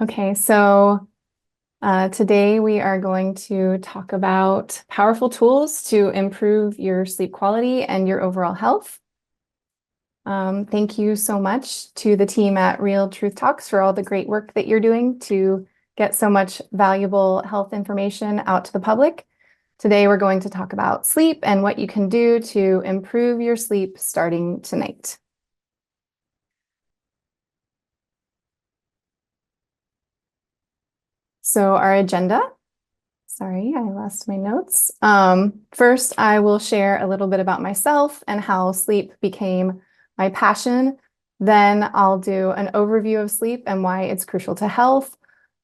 Okay, so today we are going to talk about powerful tools to improve your sleep quality and your overall health. Thank you so much to the team at Real Truth Talks for all the great work that you're doing to get so much valuable health information out to the public. Today we're going to talk about sleep and what you can do to improve your sleep starting tonight. So our agenda. Sorry, I lost my notes. First, I will share a little bit about myself and how sleep became my passion. Then I'll do an overview of sleep and why it's crucial to health.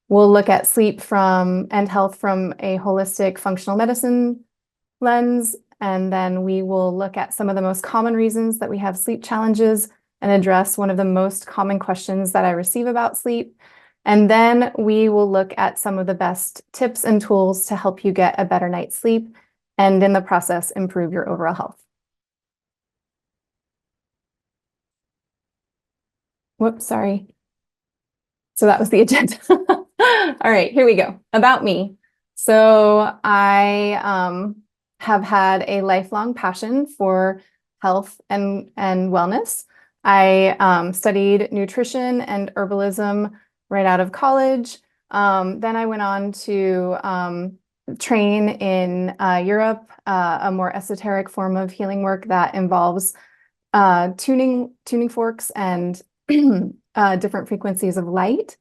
We'll look at sleep and health from a holistic functional medicine lens. And then we will look at some of the most common reasons that we have sleep challenges and address one of the most common questions that I receive about sleep. And then we will look at some of the best tips and tools to help you get a better night's sleep and in the process, improve your overall health. Whoops, sorry. So that was the agenda. All right, here we go. About me. So I have had a lifelong passion for health and wellness. I studied nutrition and herbalism right out of college. Then I went on to train in Europe, a more esoteric form of healing work that involves tuning forks and different frequencies of light.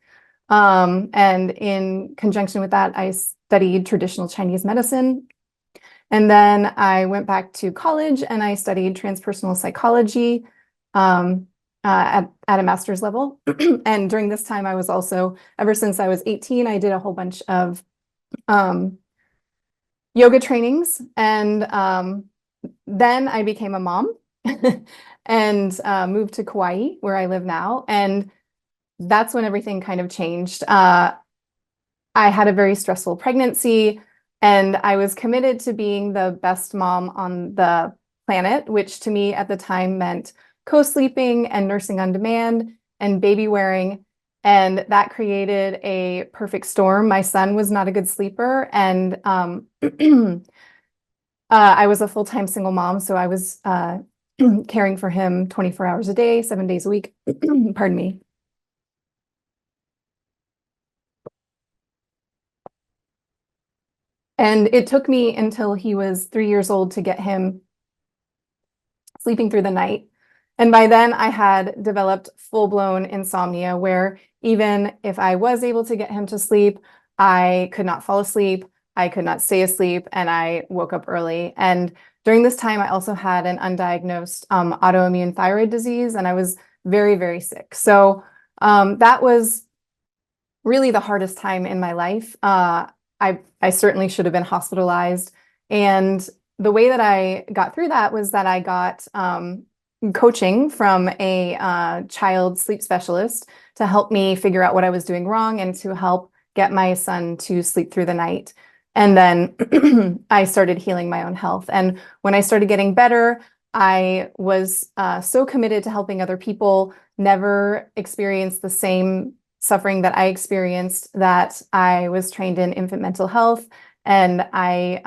And in conjunction with that, I studied traditional Chinese medicine. And then I went back to college and I studied transpersonal psychology at a master's level. And during this time, I was also, ever since I was 18, I did a whole bunch of yoga trainings. And then I became a mom and moved to Kauai, where I live now. And that's when everything kind of changed. I had a very stressful pregnancy, and I was committed to being the best mom on the planet, which to me at the time meant co-sleeping and nursing on demand and baby wearing. And that created a perfect storm. My son was not a good sleeper, and I was a full-time single mom, so I was caring for him 24 hours a day, 7 days a week. Pardon me. And it took me until he was 3 years old to get him sleeping through the night. And by then I had developed full-blown insomnia where even if I was able to get him to sleep, I could not fall asleep, I could not stay asleep, and I woke up early. And during this time, I also had an undiagnosed autoimmune thyroid disease, and I was very, very sick. So that was really the hardest time in my life. I certainly should have been hospitalized. And the way that I got through that was that I got coaching from a child sleep specialist to help me figure out what I was doing wrong and to help get my son to sleep through the night. And then I started healing my own health. And when I started getting better, I was so committed to helping other people, never experienced the same suffering that I experienced, that I was trained in infant mental health. And I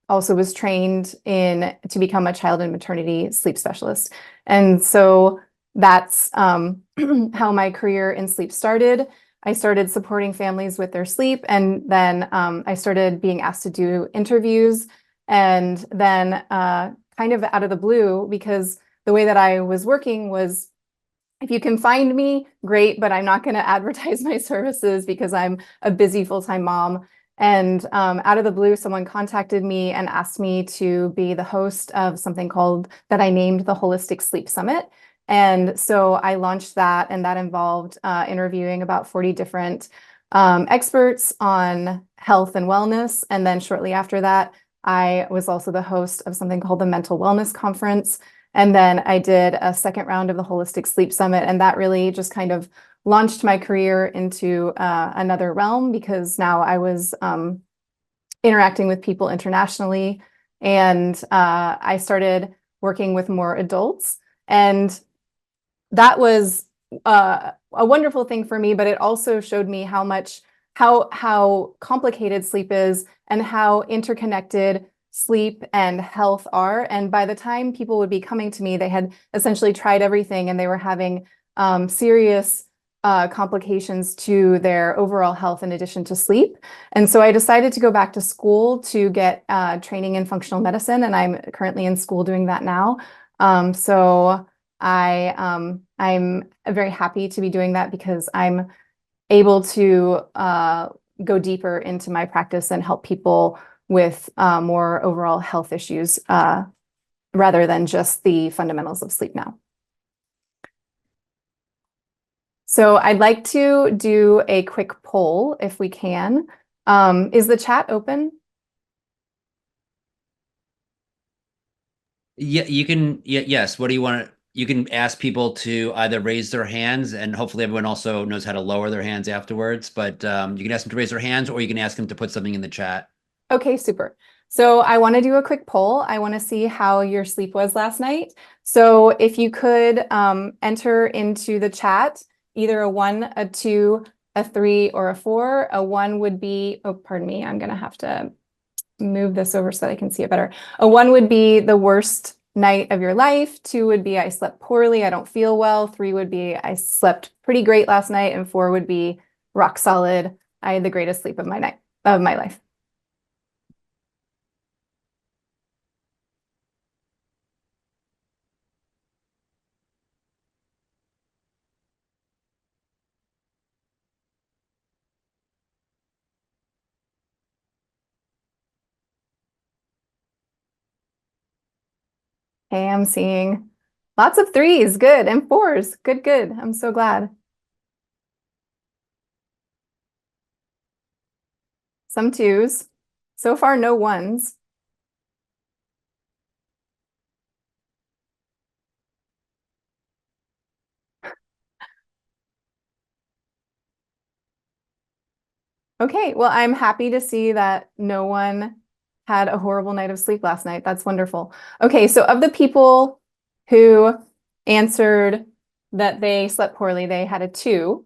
also was trained to become a child and maternity sleep specialist. And so that's how my career in sleep started. I started supporting families with their sleep, and then I started being asked to do interviews. And then kind of out of the blue, because the way that I was working was, if you can find me, great, but I'm not going to advertise my services because I'm a busy full-time mom. And out of the blue, someone contacted me and asked me to be the host of something that I named the Holistic Sleep Summit. And so I launched that, and that involved interviewing about 40 different experts on health and wellness. And then shortly after that, I was also the host of something called the Mental Wellness Conference. And then I did a second round of the Holistic Sleep Summit, and that really just kind of launched my career into another realm, because now I was interacting with people internationally, and I started working with more adults. And that was a wonderful thing for me, but it also showed me how complicated sleep is and how interconnected sleep and health are. And by the time people would be coming to me, they had essentially tried everything and they were having serious complications to their overall health in addition to sleep. And so I decided to go back to school to get training in functional medicine, and I'm currently in school doing that now. So I'm very happy to be doing that because I'm able to go deeper into my practice and help people with more overall health issues rather than just the fundamentals of sleep now. So I'd like to do a quick poll if we can. Is the chat open? Yeah, you can. Yes. What do you want to? You can ask people to either raise their hands, and hopefully everyone also knows how to lower their hands afterwards. But you can ask them to raise their hands, or you can ask them to put something in the chat. Okay, super. So I want to do a quick poll. I want to see how your sleep was last night. So if you could enter into the chat either a 1, a 2, a 3, or a 4. A 1 would be, oh, pardon me, I'm going to have to move this over so that I can see it better. A 1 would be the worst night of your life. 2 would be I slept poorly, I don't feel well. 3 would be I slept pretty great last night, and 4 would be rock solid. I had the greatest sleep of my life. Okay, I'm seeing lots of 3s, good, and 4s, good, good. I'm so glad. Some 2s. So far, no 1s. Okay, well, I'm happy to see that no one had a horrible night of sleep last night. That's wonderful. Okay, so of the people who answered that they slept poorly, they had a 2.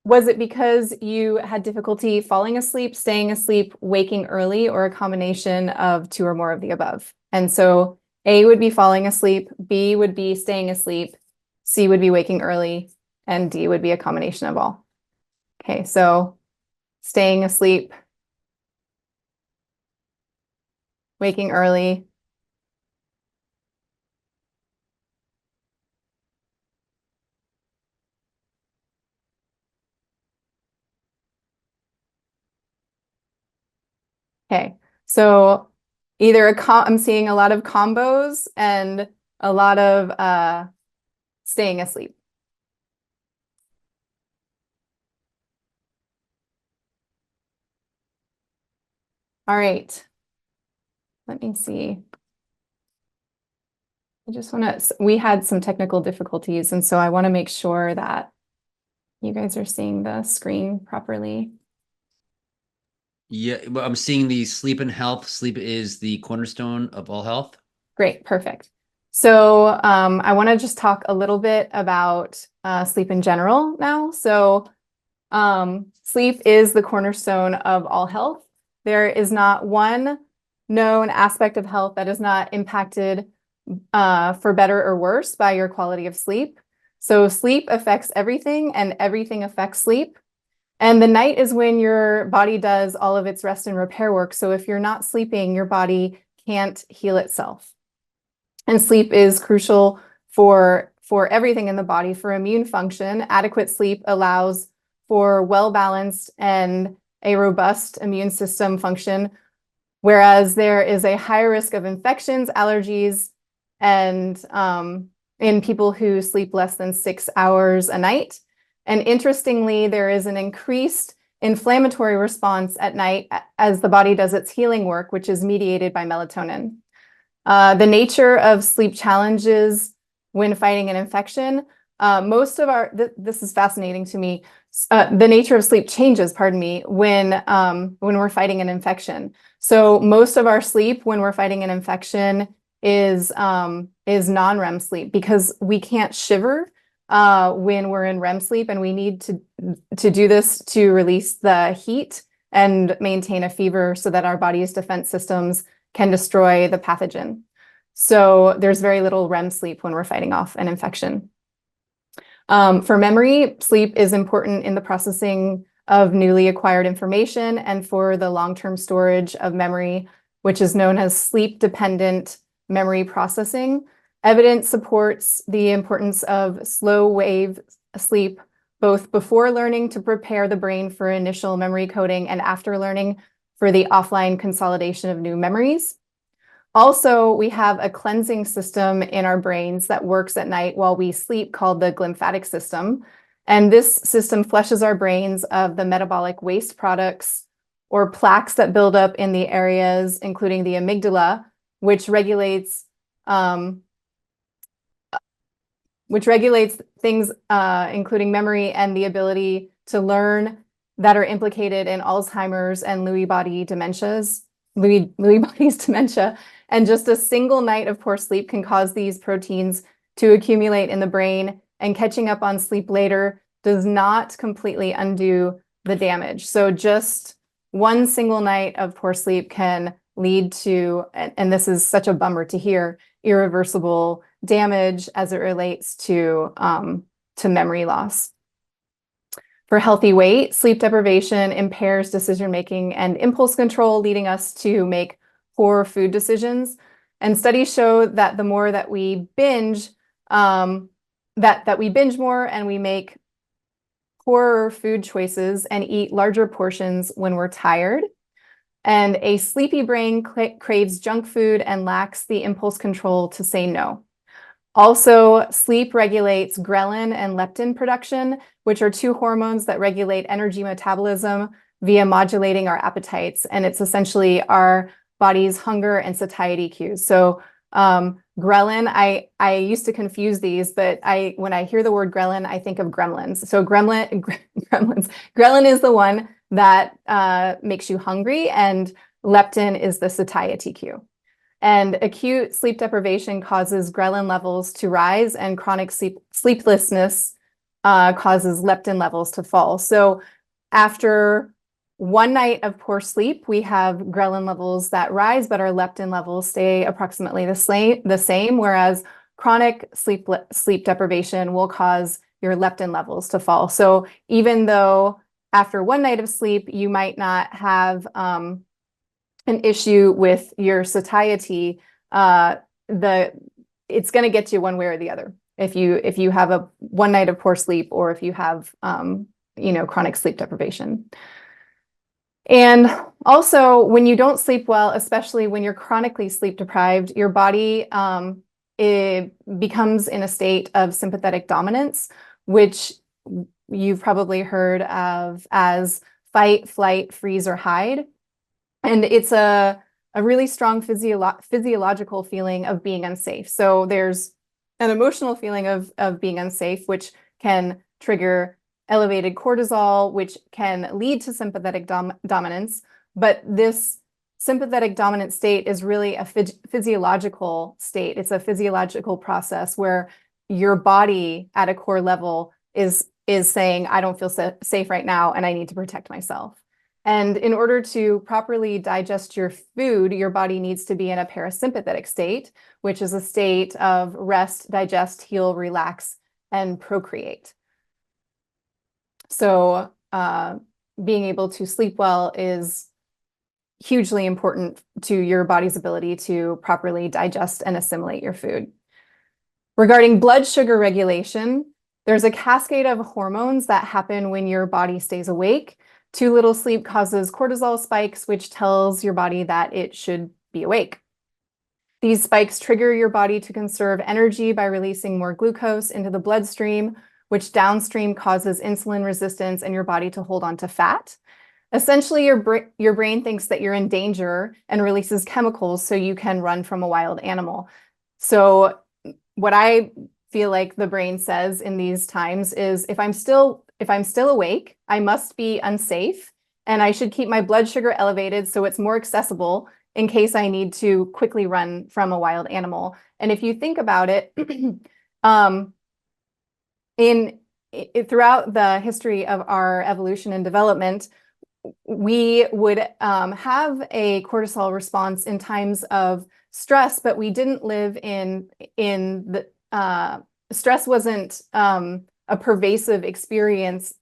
Was it because you had difficulty falling asleep, staying asleep, waking early, or a combination of 2 or more of the above? And so A would be falling asleep, B would be staying asleep, C would be waking early, and D would be a combination of all. Okay, so staying asleep, waking early. Okay, so I'm seeing a lot of combos and a lot of staying asleep. All right, let me see. We had some technical difficulties, and so I want to make sure that you guys are seeing the screen properly. Yeah, well, I'm seeing the sleep and health. Sleep is the cornerstone of all health. Great, perfect. So I want to just talk a little bit about sleep in general now. So sleep is the cornerstone of all health. There is not one known aspect of health that is not impacted for better or worse by your quality of sleep. So sleep affects everything, and everything affects sleep. And the night is when your body does all of its rest and repair work. So if you're not sleeping, your body can't heal itself. And sleep is crucial for everything in the body. For immune function, adequate sleep allows for well-balanced and a robust immune system function, whereas there is a higher risk of infections, allergies, and in people who sleep less than 6 hours a night. And interestingly, there is an increased inflammatory response at night as the body does its healing work, which is mediated by melatonin. The nature of sleep challenges when fighting an infection. This is fascinating to me. The nature of sleep changes, pardon me, when we're fighting an infection. So most of our sleep when we're fighting an infection is non-REM sleep because we can't shiver when we're in REM sleep, and we need to do this to release the heat and maintain a fever so that our body's defense systems can destroy the pathogen. So there's very little REM sleep when we're fighting off an infection. For memory, sleep is important in the processing of newly acquired information and for the long-term storage of memory, which is known as sleep-dependent memory processing. Evidence supports the importance of slow wave sleep, both before learning to prepare the brain for initial memory coding and after learning for the offline consolidation of new memories. Also, we have a cleansing system in our brains that works at night while we sleep called the glymphatic system. And this system flushes our brains of the metabolic waste products or plaques that build up in the areas, including the amygdala, which regulates things including memory and the ability to learn that are implicated in Alzheimer's and Lewy bodies dementia. And just a single night of poor sleep can cause these proteins to accumulate in the brain, and catching up on sleep later does not completely undo the damage. So just one single night of poor sleep can lead to, and this is such a bummer to hear, irreversible damage as it relates to memory loss. For healthy weight, sleep deprivation impairs decision-making and impulse control, leading us to make poor food decisions. And studies show that the more that we binge, that we binge more and we make poorer food choices and eat larger portions when we're tired. And a sleepy brain craves junk food and lacks the impulse control to say no. Also, sleep regulates ghrelin and leptin production, which are two hormones that regulate energy metabolism via modulating our appetites. And it's essentially our body's hunger and satiety cues. So ghrelin, I used to confuse these, but when I hear the word ghrelin, I think of gremlins. So gremlins. Ghrelin is the one that makes you hungry, and leptin is the satiety cue. And acute sleep deprivation causes ghrelin levels to rise, and chronic sleeplessness causes leptin levels to fall. So after one night of poor sleep, we have ghrelin levels that rise, but our leptin levels stay approximately the same, whereas chronic sleep deprivation will cause your leptin levels to fall. So even though after one night of sleep, you might not have an issue with your satiety, it's going to get you one way or the other. If you have a one night of poor sleep, or if you have chronic sleep deprivation. And also, when you don't sleep well, especially when you're chronically sleep deprived, your body it becomes in a state of sympathetic dominance, which you've probably heard of as fight, flight, freeze, or hide. And it's a really strong physiological feeling of being unsafe. So there's an emotional feeling of being unsafe, which can trigger elevated cortisol, which can lead to sympathetic dominance. But this sympathetic dominant state is really a physiological state. It's a physiological process where your body at a core level is saying, I don't feel safe right now, and I need to protect myself. And in order to properly digest your food, your body needs to be in a parasympathetic state, which is a state of rest, digest, heal, relax, and procreate. So being able to sleep well is hugely important to your body's ability to properly digest and assimilate your food. Regarding blood sugar regulation, there's a cascade of hormones that happen when your body stays awake. Too little sleep causes cortisol spikes, which tells your body that it should be awake. These spikes trigger your body to conserve energy by releasing more glucose into the bloodstream, which downstream causes insulin resistance and your body to hold on to fat. Essentially, your brain thinks that you're in danger and releases chemicals so you can run from a wild animal. So what I feel like the brain says in these times is if I'm still awake, I must be unsafe and I should keep my blood sugar elevated so it's more accessible in case I need to quickly run from a wild animal. And if you think about it, um, throughout the history of our evolution and development, we would have a cortisol response in times of stress, but we didn't live in the stress wasn't a pervasive experience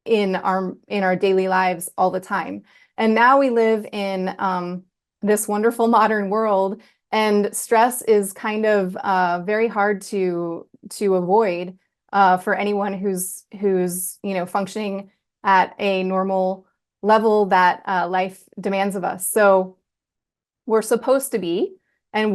in our daily lives all the time. And now we live in this wonderful modern world, and stress is kind of very hard to avoid for anyone who's functioning at a normal level that life demands of us. So we're supposed to be, and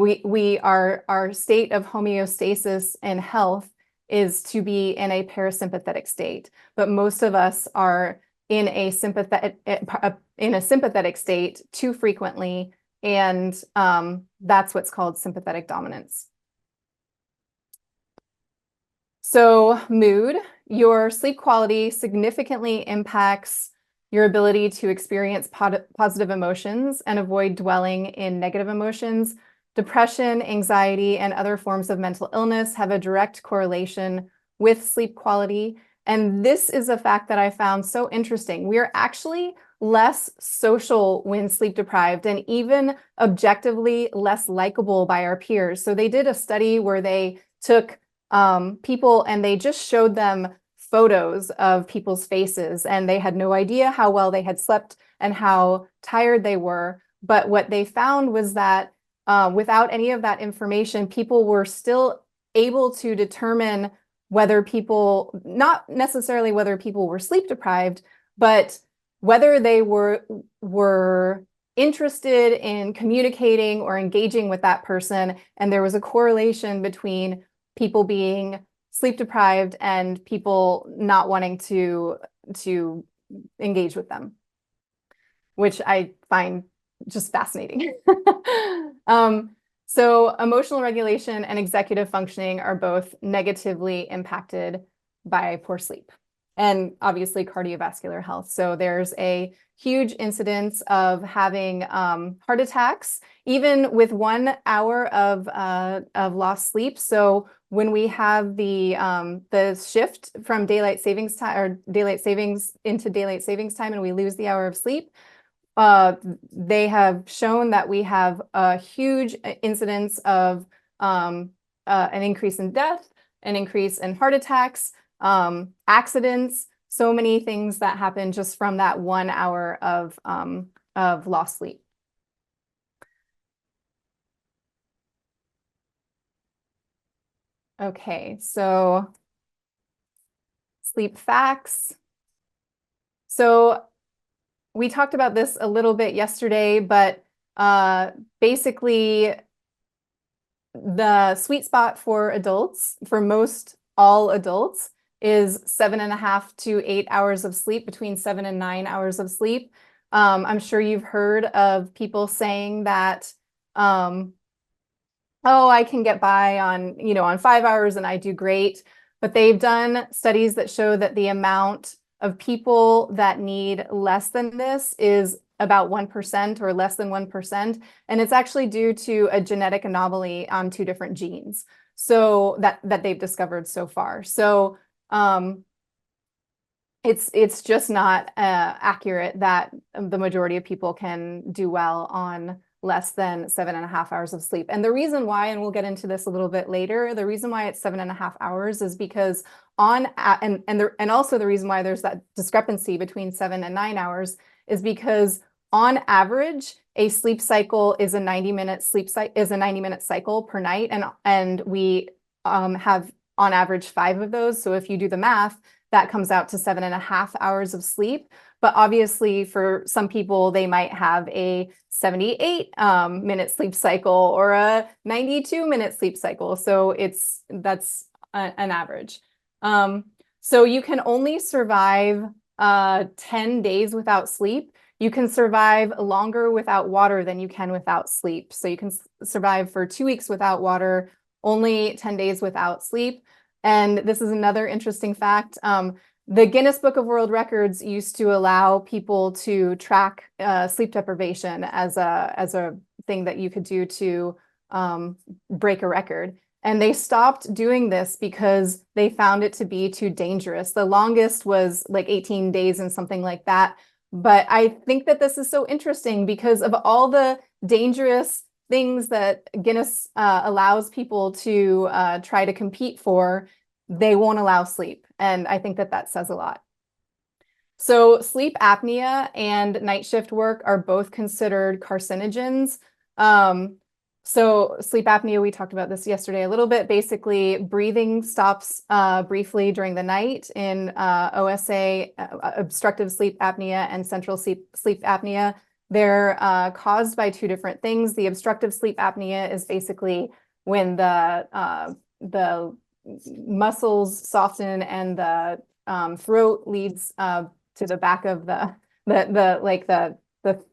our state of homeostasis and health is to be in a parasympathetic state. But most of us are in a sympathetic state too frequently, and that's what's called sympathetic dominance. So mood, your sleep quality significantly impacts your ability to experience positive emotions and avoid dwelling in negative emotions. Depression, anxiety, and other forms of mental illness have a direct correlation with sleep quality. And this is a fact that I found so interesting. We are actually less social when sleep deprived, and even objectively less likable by our peers. So they did a study where they took people and they just showed them photos of people's faces, and they had no idea how well they had slept and how tired they were. But what they found was that without any of that information, people were still able to determine whether people, not necessarily whether people were sleep deprived, but whether they were interested in communicating or engaging with that person. And there was a correlation between people being sleep deprived and people not wanting to engage with them, which I find just fascinating. So emotional regulation and executive functioning are both negatively impacted by poor sleep, and obviously cardiovascular health. So there's a huge incidence of having heart attacks, even with 1 hour of lost sleep. So when we have the shift from daylight savings time or daylight savings into daylight savings time, and we lose the hour of sleep, they have shown that we have a huge incidence of an increase in death, an increase in heart attacks, accidents, so many things that happen just from that 1 hour of lost sleep. Okay, so sleep facts. So we talked about this a little bit yesterday, but basically the sweet spot for adults, for most all adults, is 7.5 to 8 hours of sleep, between 7 and 9 hours of sleep. I'm sure you've heard of people saying that, oh, I can get by on 5 hours and I do great. But they've done studies that show that the amount of people that need less than this is about 1% or less than 1%. And it's actually due to a genetic anomaly on 2 different genes. So that they've discovered so far. So it's just not accurate that the majority of people can do well on less than 7.5 hours of sleep. And the reason why, and we'll get into this a little bit later, the reason why it's 7.5 hours is because and also the reason why there's that discrepancy between 7 and 9 hours is because on average, a sleep cycle is a 90-minute cycle per night, and we have on average 5 of those. So if you do the math, that comes out to 7.5 hours of sleep. But obviously, for some people, they might have a 78-minute sleep cycle or a 92-minute sleep cycle. So that's an average. So you can only survive 10 days without sleep. You can survive longer without water than you can without sleep. So you can survive for 2 weeks without water, only 10 days without sleep. And this is another interesting fact. The Guinness Book of World Records used to allow people to track sleep deprivation as a thing that you could do to break a record. And they stopped doing this because they found it to be too dangerous. The longest was like 18 days and something like that. But I think that this is so interesting because of all the dangerous things that Guinness allows people to try to compete for, they won't allow sleep. And I think that that says a lot. So sleep apnea and night shift work are both considered carcinogens. So sleep apnea, we talked about this yesterday a little bit. Basically, breathing stops briefly during the night in OSA, obstructive sleep apnea, and central sleep apnea. They're caused by two different things. The obstructive sleep apnea is basically when the muscles soften and the throat leads to the back of the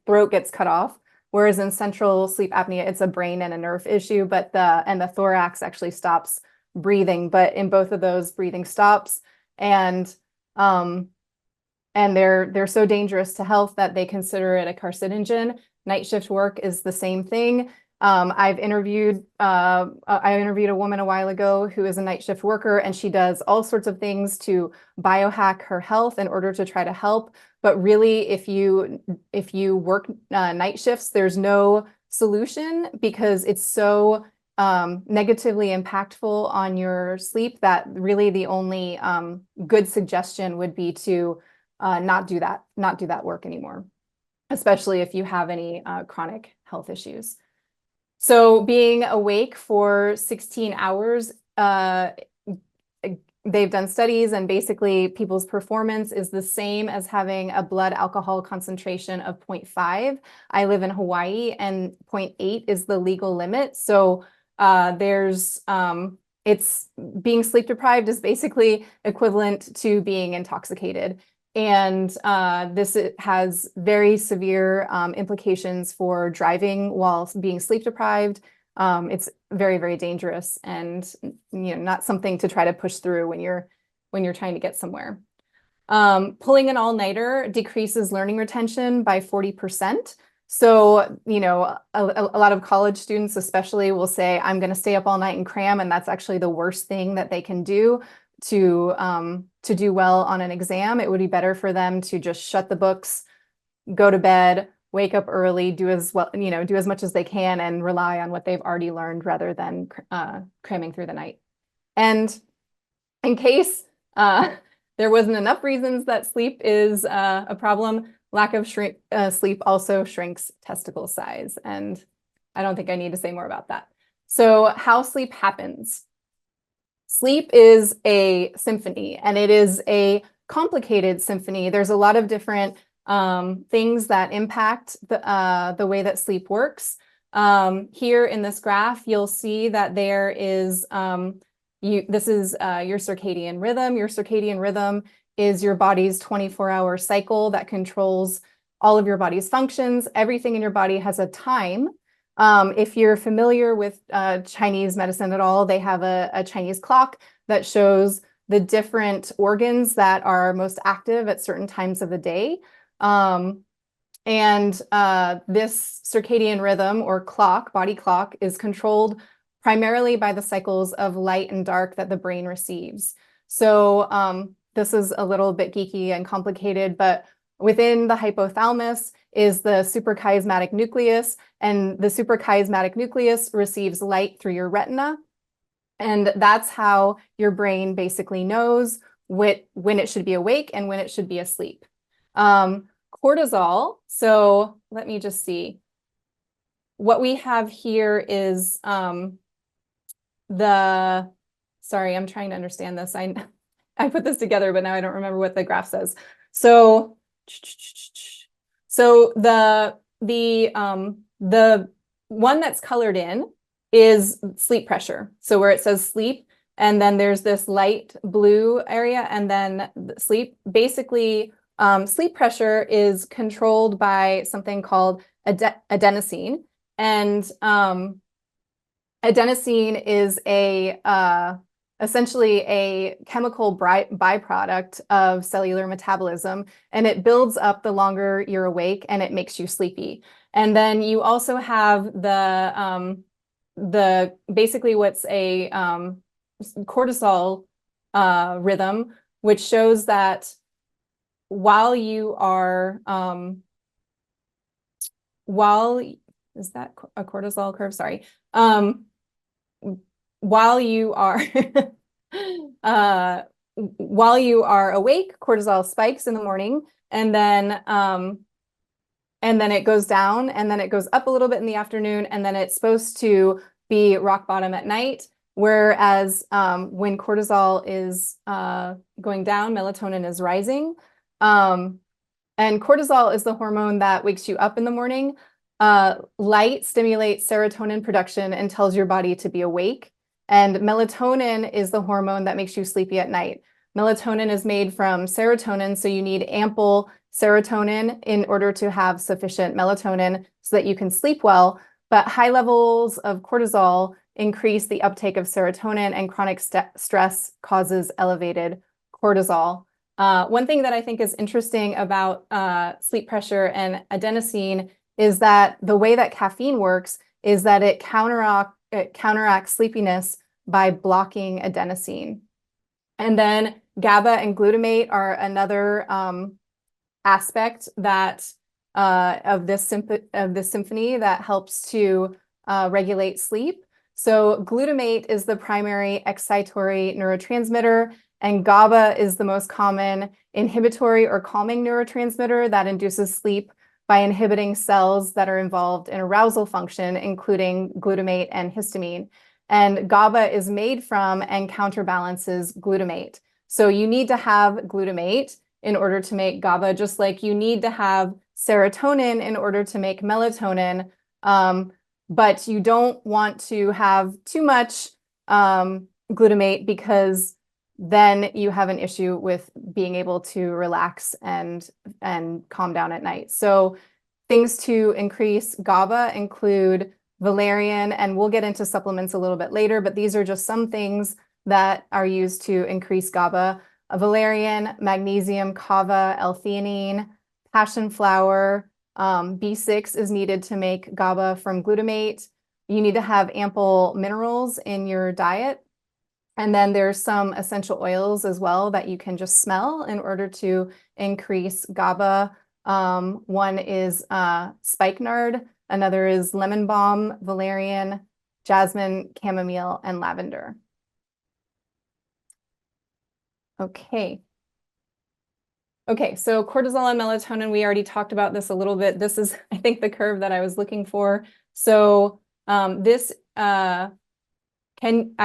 throat gets cut off. Whereas in central sleep apnea, it's a brain and a nerve issue, but the thorax actually stops breathing. But in both of those, breathing stops, and they're so dangerous to health that they consider it a carcinogen. Night shift work is the same thing. I interviewed a woman a while ago who is a night shift worker, and she does all sorts of things to biohack her health in order to try to help. But really, if you work night shifts, there's no solution because it's so negatively impactful on your sleep that really the only good suggestion would be to not do that work anymore, especially if you have any chronic health issues. So being awake for 16 hours, they've done studies, and basically people's performance is the same as having a blood alcohol concentration of 0.5. I live in Hawaii, and 0.8 is the legal limit. So it's being sleep deprived is basically equivalent to being intoxicated. And this has very severe implications for driving while being sleep deprived. It's very, very dangerous, and not something to try to push through when you're trying to get somewhere. Pulling an all-nighter decreases learning retention by 40%. So, a lot of college students especially will say, I'm going to stay up all night and cram, and that's actually the worst thing that they can do to do well on an exam. It would be better for them to just shut the books, go to bed, wake up early, do as much as they can, and rely on what they've already learned rather than cramming through the night. And in case there wasn't enough reasons that sleep is a problem, lack of sleep also shrinks testicle size. And I don't think I need to say more about that. So how sleep happens. Sleep is a symphony, and it is a complicated symphony. There's a lot of different things that impact the way that sleep works. Here in this graph, you'll see that there is, this is your circadian rhythm. Your circadian rhythm is your body's 24-hour cycle that controls all of your body's functions. Everything in your body has a time. If you're familiar with Chinese medicine at all, they have a Chinese clock that shows the different organs that are most active at certain times of the day. This circadian rhythm or clock, body clock, is controlled primarily by the cycles of light and dark that the brain receives. So this is a little bit geeky and complicated, but within the hypothalamus is the suprachiasmatic nucleus, and the suprachiasmatic nucleus receives light through your retina. And that's how your brain basically knows when it should be awake and when it should be asleep. Cortisol, so let me just see. What we have here is sorry, I'm trying to understand this. I put this together, but now I don't remember what the graph says. So the one that's colored in is sleep pressure. So where it says sleep, and then there's this light blue area, and then sleep. Basically, sleep pressure is controlled by something called adenosine. And adenosine is a essentially a chemical byproduct of cellular metabolism, and it builds up the longer you're awake and it makes you sleepy. And then you also have the basically what's a cortisol rhythm, which shows that while you are is that a cortisol curve? Sorry. While you are while you are awake, cortisol spikes in the morning, and then it goes down, and then it goes up a little bit in the afternoon, and then it's supposed to be rock bottom at night. Whereas when cortisol is going down, melatonin is rising. And cortisol is the hormone that wakes you up in the morning. Light stimulates serotonin production and tells your body to be awake. And melatonin is the hormone that makes you sleepy at night. Melatonin is made from serotonin, so you need ample serotonin in order to have sufficient melatonin so that you can sleep well. But high levels of cortisol increase the uptake of serotonin, and chronic stress causes elevated cortisol. One thing that I think is interesting about sleep pressure and adenosine is that the way that caffeine works is that it counteracts sleepiness by blocking adenosine. And then GABA and glutamate are another aspect that of this symphony that helps to regulate sleep. So glutamate is the primary excitatory neurotransmitter, and GABA is the most common inhibitory or calming neurotransmitter that induces sleep by inhibiting cells that are involved in arousal function, including glutamate and histamine. And GABA is made from and counterbalances glutamate. So you need to have glutamate in order to make GABA, just like you need to have serotonin in order to make melatonin. But you don't want to have too much glutamate, because then you have an issue with being able to relax and calm down at night. So things to increase GABA include valerian, and we'll get into supplements a little bit later, but these are just some things that are used to increase GABA. Valerian, magnesium, kava, L-theanine, passion flower, B6 is needed to make GABA from glutamate. You need to have ample minerals in your diet. And then there's some essential oils as well that you can just smell in order to increase GABA. One is spikenard, another is lemon balm, valerian, jasmine, chamomile, and lavender. Okay. Okay, so cortisol and melatonin, we already talked about this a little bit. This is, I think, the curve that I was looking for. So this I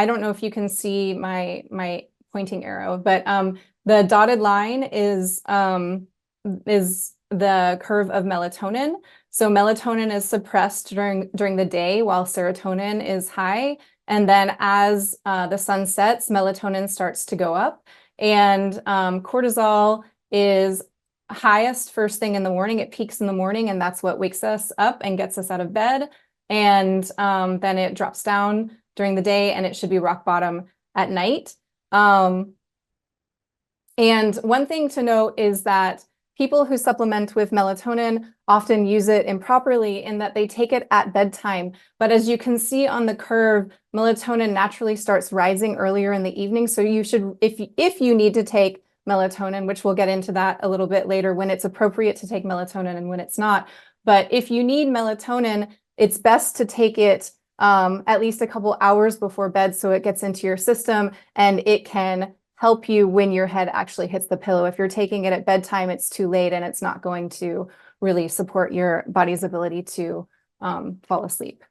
don't know if you can see my pointing arrow, but the dotted line is the curve of melatonin. So melatonin is suppressed during the day while serotonin is high. And then as the sun sets, melatonin starts to go up. And cortisol is highest first thing in the morning. It peaks in the morning, and that's what wakes us up and gets us out of bed. And then it drops down during the day, and it should be rock bottom at night. And one thing to note is that people who supplement with melatonin often use it improperly, in that they take it at bedtime. But as you can see on the curve, melatonin naturally starts rising earlier in the evening. So you should, if you need to take melatonin, which we'll get into that a little bit later, when it's appropriate to take melatonin and when it's not. But if you need melatonin, it's best to take it at least a couple hours before bed, so it gets into your system and it can help you when your head actually hits the pillow. If you're taking it at bedtime, it's too late, and it's not going to really support your body's ability to fall asleep.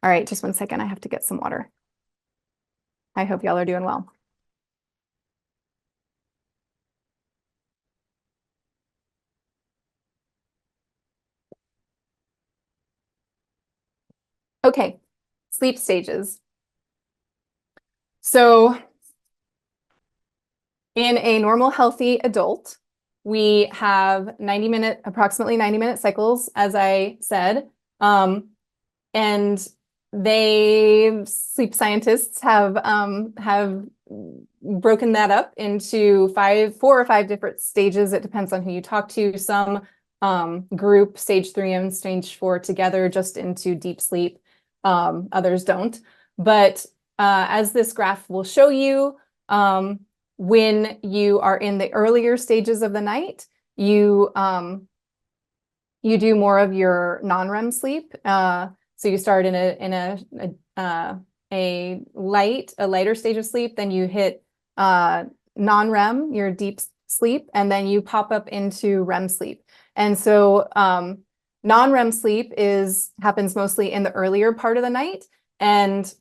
All right, just one second. I have to get some water. I hope y'all are doing well. Okay, sleep stages. So in a normal, healthy adult, we have approximately 90-minute cycles, as I said. And Sleep scientists have broken that up into 4 or 5 different stages. It depends on who you talk to. Some group stage 3 and stage 4 together just into deep sleep. Others don't. But as this graph will show you, when you are in the earlier stages of the night, you do more of your non-REM sleep. So you start in a lighter stage of sleep, then you hit non-REM, your deep sleep, and then you pop up into REM sleep. And so non-REM sleep happens mostly in the earlier part of the night, and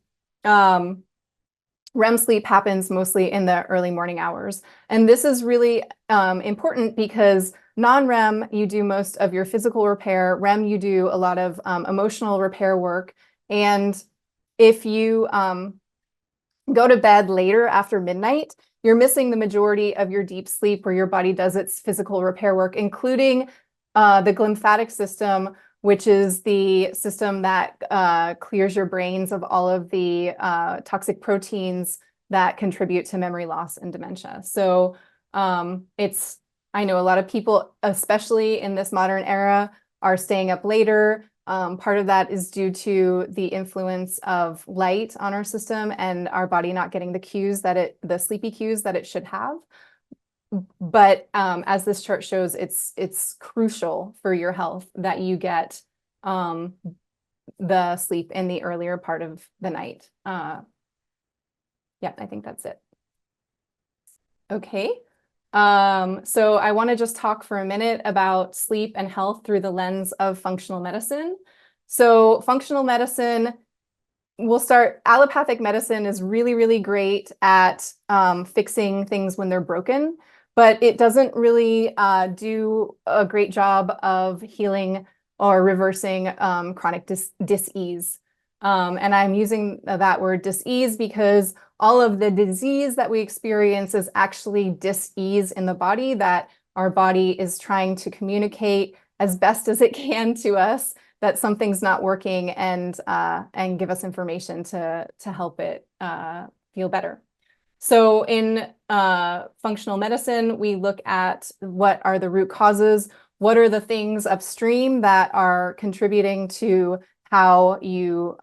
REM sleep happens mostly in the early morning hours. And this is really important because non-REM, you do most of your physical repair. REM, you do a lot of emotional repair work. And if you go to bed later after midnight, you're missing the majority of your deep sleep where your body does its physical repair work, including the glymphatic system, which is the system that clears your brains of all of the toxic proteins that contribute to memory loss and dementia. So I know a lot of people, especially in this modern era, are staying up later. Part of that is due to the influence of light on our system and our body not getting the sleepy cues that it should have. But as this chart shows, it's crucial for your health that you get the sleep in the earlier part of the night. Yeah, I think that's it. Okay. So I want to just talk for a minute about sleep and health through the lens of functional medicine. So functional medicine, we'll start. Allopathic medicine is really, really great at fixing things when they're broken, but it doesn't really do a great job of healing or reversing chronic dis-ease. And I'm using that word dis-ease because all of the disease that we experience is actually dis-ease in the body, that our body is trying to communicate as best as it can to us that something's not working and give us information to help it feel better. So in functional medicine, we look at what are the root causes, what are the things upstream that are contributing to how you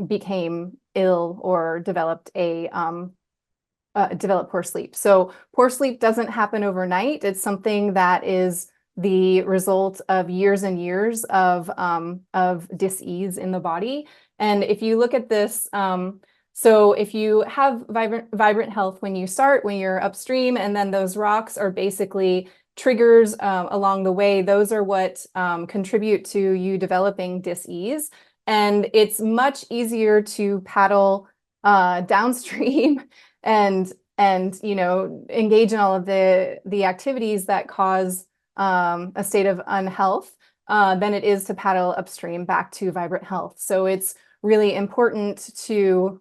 became ill or developed poor sleep. So poor sleep doesn't happen overnight. It's something that is the result of years and years of dis-ease in the body. And if you look at this, so if you have vibrant health when you're upstream, and then those rocks are basically triggers along the way, those are what contribute to you developing dis-ease. And it's much easier to paddle downstream and engage in all of the activities that cause a state of unhealth than it is to paddle upstream back to vibrant health. So it's really important to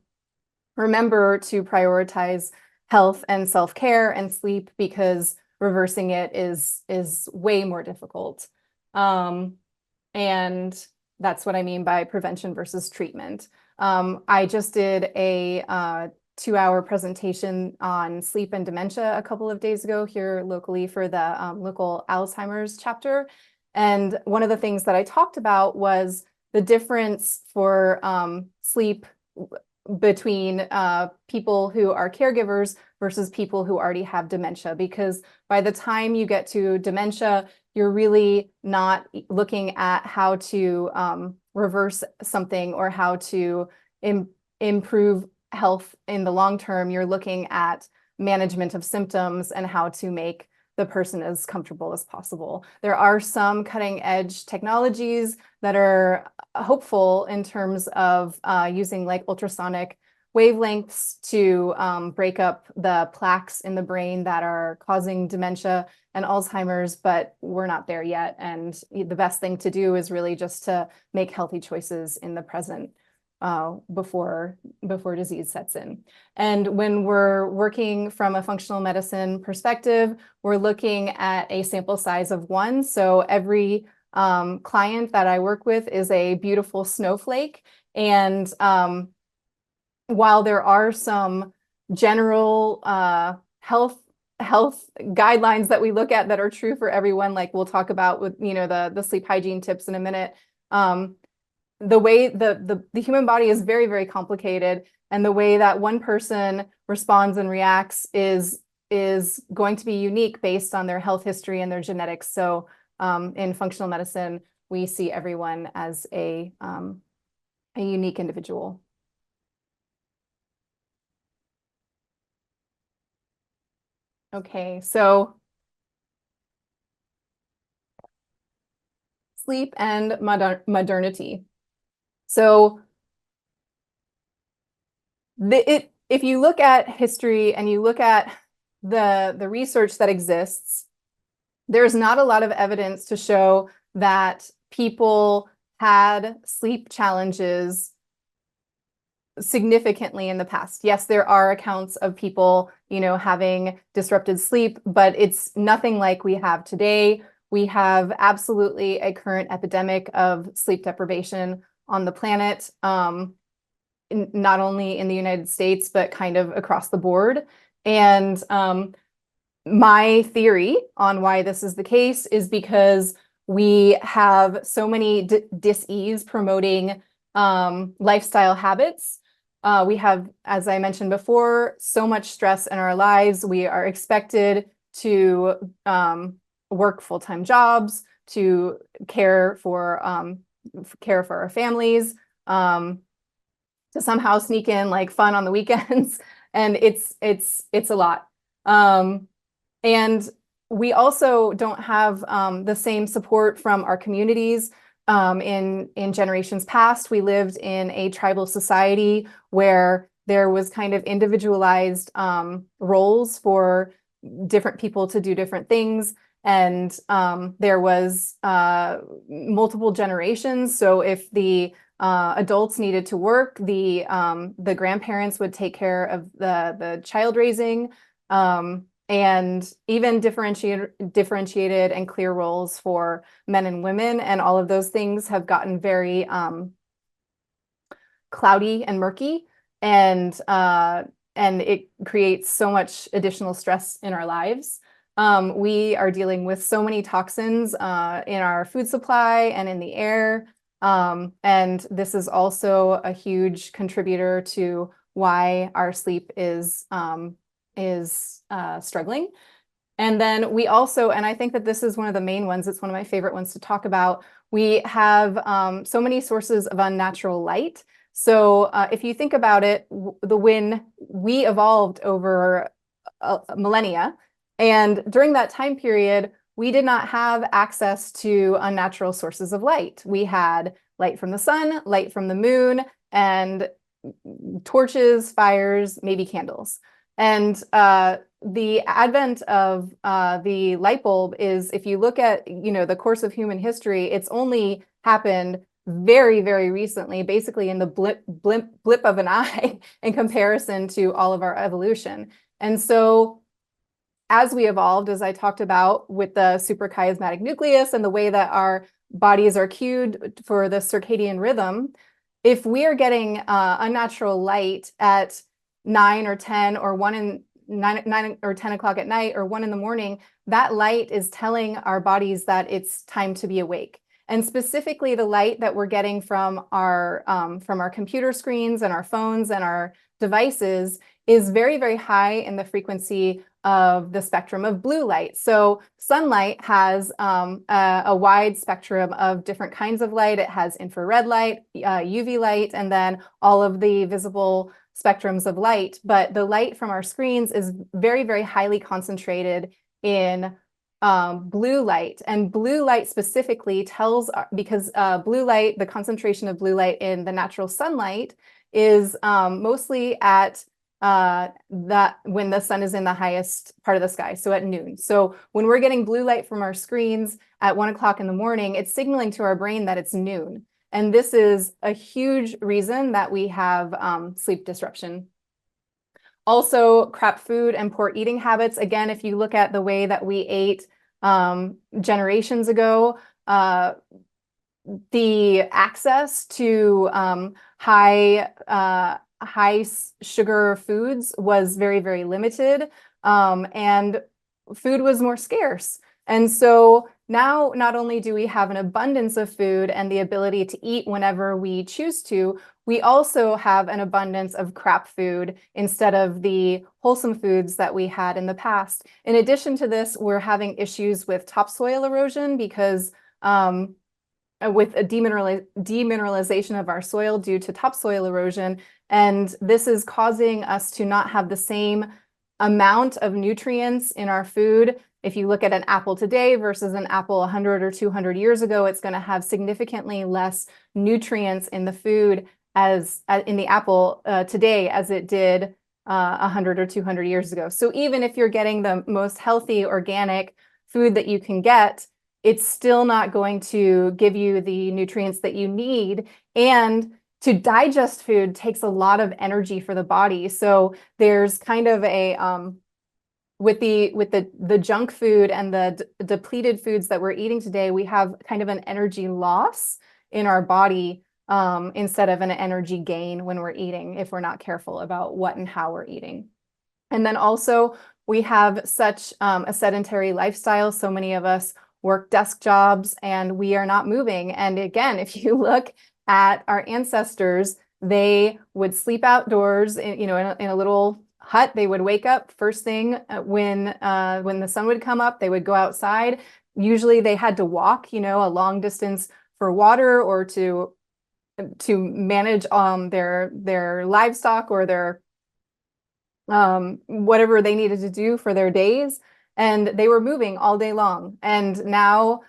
remember to prioritize health and self-care and sleep, because reversing it is way more difficult. And that's what I mean by prevention versus treatment. I just did a 2-hour presentation on sleep and dementia a couple of days ago here locally for the local Alzheimer's chapter. And one of the things that I talked about was the difference for sleep between people who are caregivers versus people who already have dementia, because by the time you get to dementia, you're really not looking at how to reverse something or how to improve health in the long term. You're looking at management of symptoms and how to make the person as comfortable as possible. There are some cutting edge technologies that are hopeful in terms of using like ultrasonic wavelengths to break up the plaques in the brain that are causing dementia and Alzheimer's, but we're not there yet. And the best thing to do is really just to make healthy choices in the present before disease sets in. And when we're working from a functional medicine perspective, we're looking at a sample size of 1. So every client that I work with is a beautiful snowflake, And while there are some general health guidelines that we look at that are true for everyone, like we'll talk about with the sleep hygiene tips in a minute, the way the human body is very, very complicated, and the way that one person responds and reacts is going to be unique based on their health history and their genetics. So in functional medicine, we see everyone as a unique individual. Okay, so sleep and modernity. So if you look at history and you look at the research that exists, there's not a lot of evidence to show that people had sleep challenges significantly in the past. Yes, there are accounts of people, having disrupted sleep, but it's nothing like we have today. We have absolutely a current epidemic of sleep deprivation on the planet, not only in the United States, but kind of across the board. And my theory on why this is the case is because we have so many dis-ease promoting lifestyle habits. We have, as I mentioned before, so much stress in our lives. We are expected to work full-time jobs, to care for our families, to somehow sneak in like fun on the weekends, and it's a lot. And we also don't have the same support from our communities. In generations past, we lived in a tribal society where there was kind of individualized roles for different people to do different things. And there was multiple generations. So if the adults needed to work, the grandparents would take care of the child raising, and even differentiated and clear roles for men and women. And all of those things have gotten very cloudy and murky, and it creates so much additional stress in our lives. We are dealing with so many toxins in our food supply and in the air. And this is also a huge contributor to why our sleep is struggling. And then we also, and I think that this is one of the main ones, it's one of my favorite ones to talk about, we have so many sources of unnatural light. So if you think about it, when we evolved over millennia, and during that time period, we did not have access to unnatural sources of light. We had light from the sun, light from the moon, and torches, fires, maybe candles. And the advent of the light bulb is, if you look at the course of human history, it's only happened very, very recently, basically in the blip of an eye in comparison to all of our evolution. And so as we evolved, as I talked about with the suprachiasmatic nucleus and the way that our bodies are cued for the circadian rhythm, if we are getting unnatural light at 9 or 10 or 9 or 10 o'clock at night or 1 in the morning, that light is telling our bodies that it's time to be awake. And specifically the light that we're getting from our computer screens and our phones and our devices is very, very high in the frequency of the spectrum of blue light. So sunlight has a wide spectrum of different kinds of light. It has infrared light, UV light, and then all of the visible spectrums of light. But the light from our screens is very, very highly concentrated in blue light. And blue light specifically tells, because blue light, the concentration of blue light in the natural sunlight is mostly at when the sun is in the highest part of the sky, so at noon. So when we're getting blue light from our screens at 1 o'clock in the morning, it's signaling to our brain that it's noon. And this is a huge reason that we have sleep disruption. Also, crap food and poor eating habits. Again, if you look at the way that we ate generations ago, the access to high sugar foods was very, very limited, and food was more scarce. And so now not only do we have an abundance of food and the ability to eat whenever we choose to, we also have an abundance of crap food instead of the wholesome foods that we had in the past. In addition to this, we're having issues with topsoil erosion because with a demineralization of our soil due to topsoil erosion. And this is causing us to not have the same amount of nutrients in our food. If you look at an apple today versus an apple 100 or 200 years ago, it's going to have significantly less nutrients in the food as in the apple today as it did 100 or 200 years ago. So even if you're getting the most healthy organic food that you can get, it's still not going to give you the nutrients that you need. And to digest food takes a lot of energy for the body. So there's kind of a with the junk food and the depleted foods that we're eating today, we have kind of an energy loss in our body instead of an energy gain when we're eating, if we're not careful about what and how we're eating. And then also we have such a sedentary lifestyle. So many of us work desk jobs and we are not moving. And again, if you look at our ancestors, they would sleep outdoors in a little hut. They would wake up first thing when the sun would come up, they would go outside. Usually they had to walk, a long distance for water or to manage their livestock or their whatever they needed to do for their days. And they were moving all day long. And now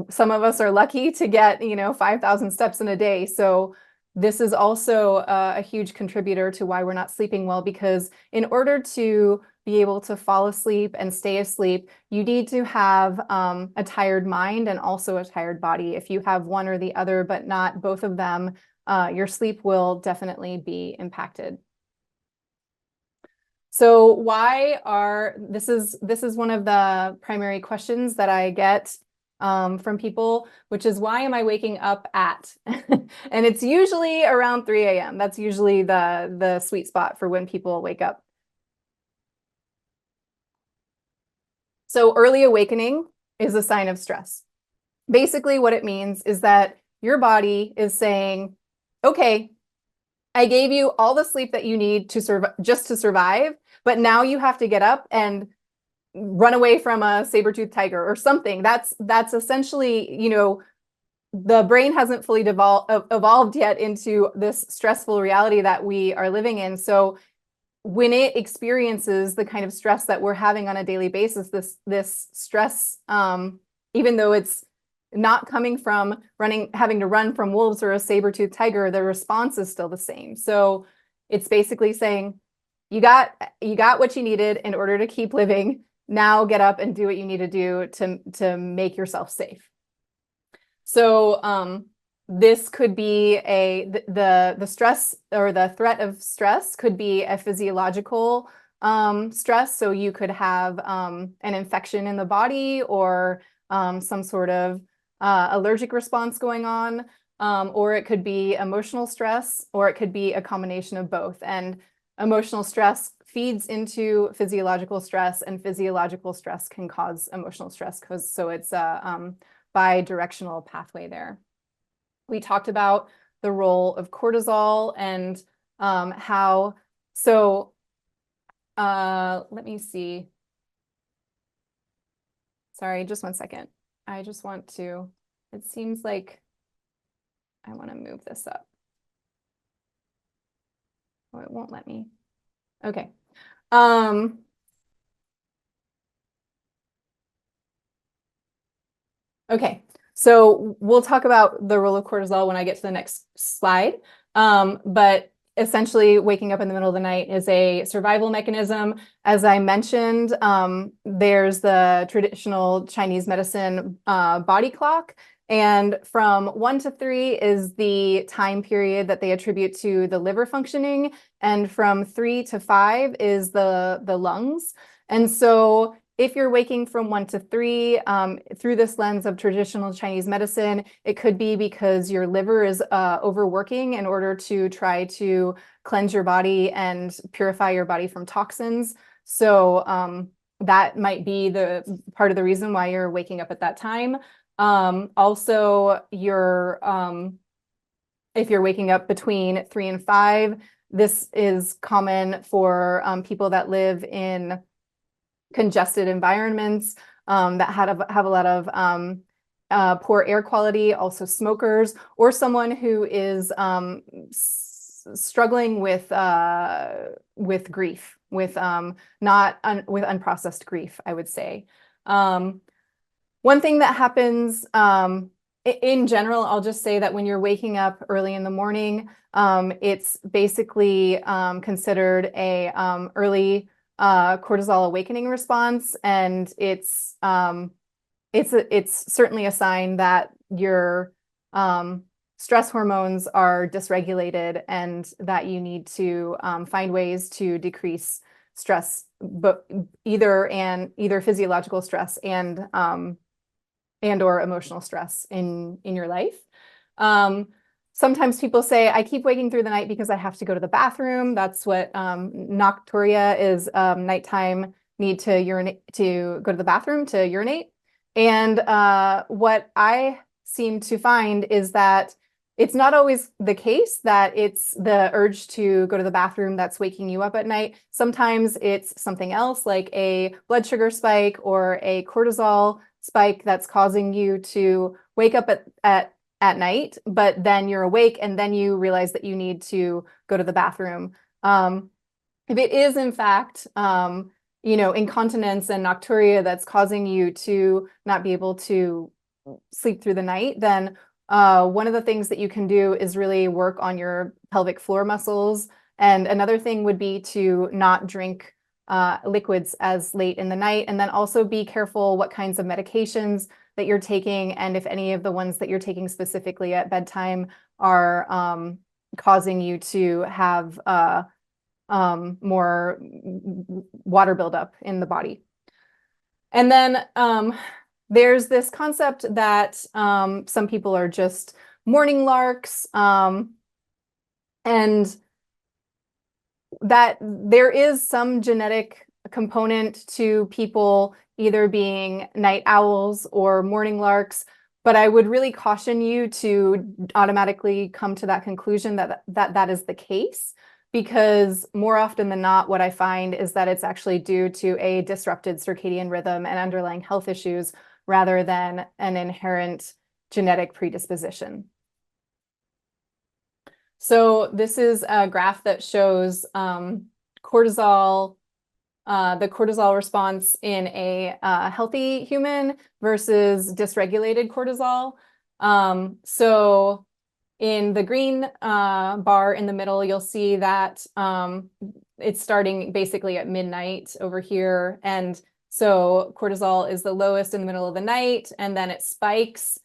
some of us are lucky to get, 5,000 steps in a day. So this is also a huge contributor to why we're not sleeping well, because in order to be able to fall asleep and stay asleep, you need to have a tired mind and also a tired body. If you have one or the other, but not both of them, your sleep will definitely be impacted. So this is one of the primary questions that I get from people, which is, why am I waking up at? And it's usually around 3 a.m. That's usually the sweet spot for when people wake up. So early awakening is a sign of stress. Basically, what it means is that your body is saying, okay, I gave you all the sleep that you need to just to survive, but now you have to get up and run away from a saber-toothed tiger or something. That's essentially, the brain hasn't fully evolved yet into this stressful reality that we are living in. So when it experiences the kind of stress that we're having on a daily basis, this stress, even though it's not coming from having to run from wolves or a saber-toothed tiger, the response is still the same. So it's basically saying, you got what you needed in order to keep living. Now get up and do what you need to do to make yourself safe. So this could be the stress or the threat of stress could be a physiological stress. So you could have an infection in the body or some sort of allergic response going on, or it could be emotional stress, or it could be a combination of both. And emotional stress feeds into physiological stress, and physiological stress can cause emotional stress, so it's a bi-directional pathway there. We talked about the role of cortisol and how, so let me see. Sorry, just one second. I just want to, it seems like I want to move this up. Oh, it won't let me. Okay. Okay, so we'll talk about the role of cortisol when I get to the next slide. But essentially, waking up in the middle of the night is a survival mechanism. As I mentioned, there's the traditional Chinese medicine body clock. And from 1 to 3 is the time period that they attribute to the liver functioning. And from 3 to 5 is the lungs. And so if you're waking from 1 to 3, through this lens of traditional Chinese medicine, it could be because your liver is overworking in order to try to cleanse your body and purify your body from toxins. So that might be the part of the reason why you're waking up at that time. Also, if you're waking up between 3 and 5, this is common for people that live in congested environments that have a lot of poor air quality, also smokers, or someone who is struggling with grief, with with unprocessed grief, I would say. One thing that happens in general, I'll just say that when you're waking up early in the morning, it's basically considered a early cortisol awakening response, and it's certainly a sign that your stress hormones are dysregulated and that you need to find ways to decrease stress, but either physiological stress and or emotional stress in your life. Sometimes people say, I keep waking through the night because I have to go to the bathroom. That's what nocturia is, nighttime need to urinate, to go to the bathroom to urinate. And what I seem to find is that it's not always the case that it's the urge to go to the bathroom that's waking you up at night. Sometimes it's something else, like a blood sugar spike or a cortisol spike that's causing you to wake up at night, but then you're awake and then you realize that you need to go to the bathroom. If it is in fact, incontinence and nocturia that's causing you to not be able to sleep through the night, then one of the things that you can do is really work on your pelvic floor muscles. And another thing would be to not drink liquids as late in the night, and then also be careful what kinds of medications that you're taking, and if any of the ones that you're taking specifically at bedtime are causing you to have more water buildup in the body. And then there's this concept that some people are just morning larks, and that there is some genetic component to people either being night owls or morning larks, but I would really caution you to automatically come to that conclusion that is the case, because more often than not, what I find is that it's actually due to a disrupted circadian rhythm and underlying health issues rather than an inherent genetic predisposition. So this is a graph that shows cortisol, the cortisol response in a healthy human versus dysregulated cortisol. So in the green bar in the middle, you'll see that it's starting basically at midnight over here. And so cortisol is the lowest in the middle of the night, and then it spikes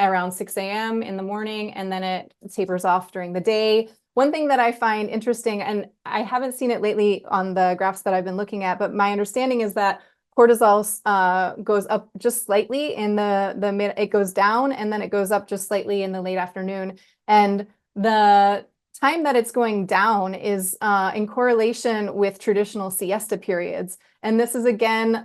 around 6 a.m. in the morning, and then it tapers off during the day. One thing that I find interesting, and I haven't seen it lately on the graphs that I've been looking at, but my understanding is that cortisol goes up just slightly in the mid, it goes down and then it goes up just slightly in the late afternoon. And the time that it's going down is in correlation with traditional siesta periods. And this is again,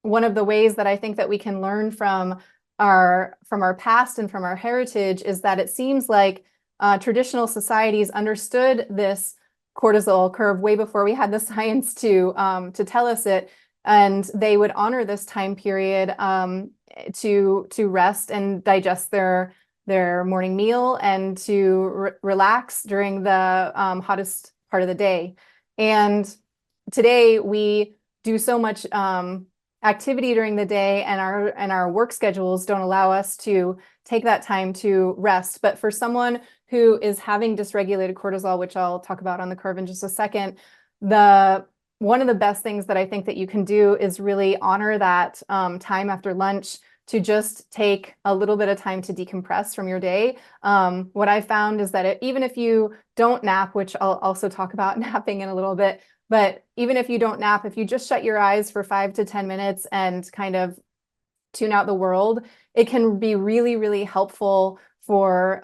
one of the ways that I think that we can learn from our past and from our heritage, is that it seems like traditional societies understood this cortisol curve way before we had the science to tell us it, and they would honor this time period to rest and digest their morning meal and to relax during the hottest part of the day. And today we do so much activity during the day, and our work schedules don't allow us to take that time to rest. But for someone who is having dysregulated cortisol, which I'll talk about on the curve in just a second, one of the best things that I think that you can do is really honor that time after lunch to just take a little bit of time to decompress from your day. What I found is that even if you don't nap, which I'll also talk about napping in a little bit, But even if you don't nap, if you just shut your eyes for 5 to 10 minutes and kind of tune out the world, it can be really, really helpful for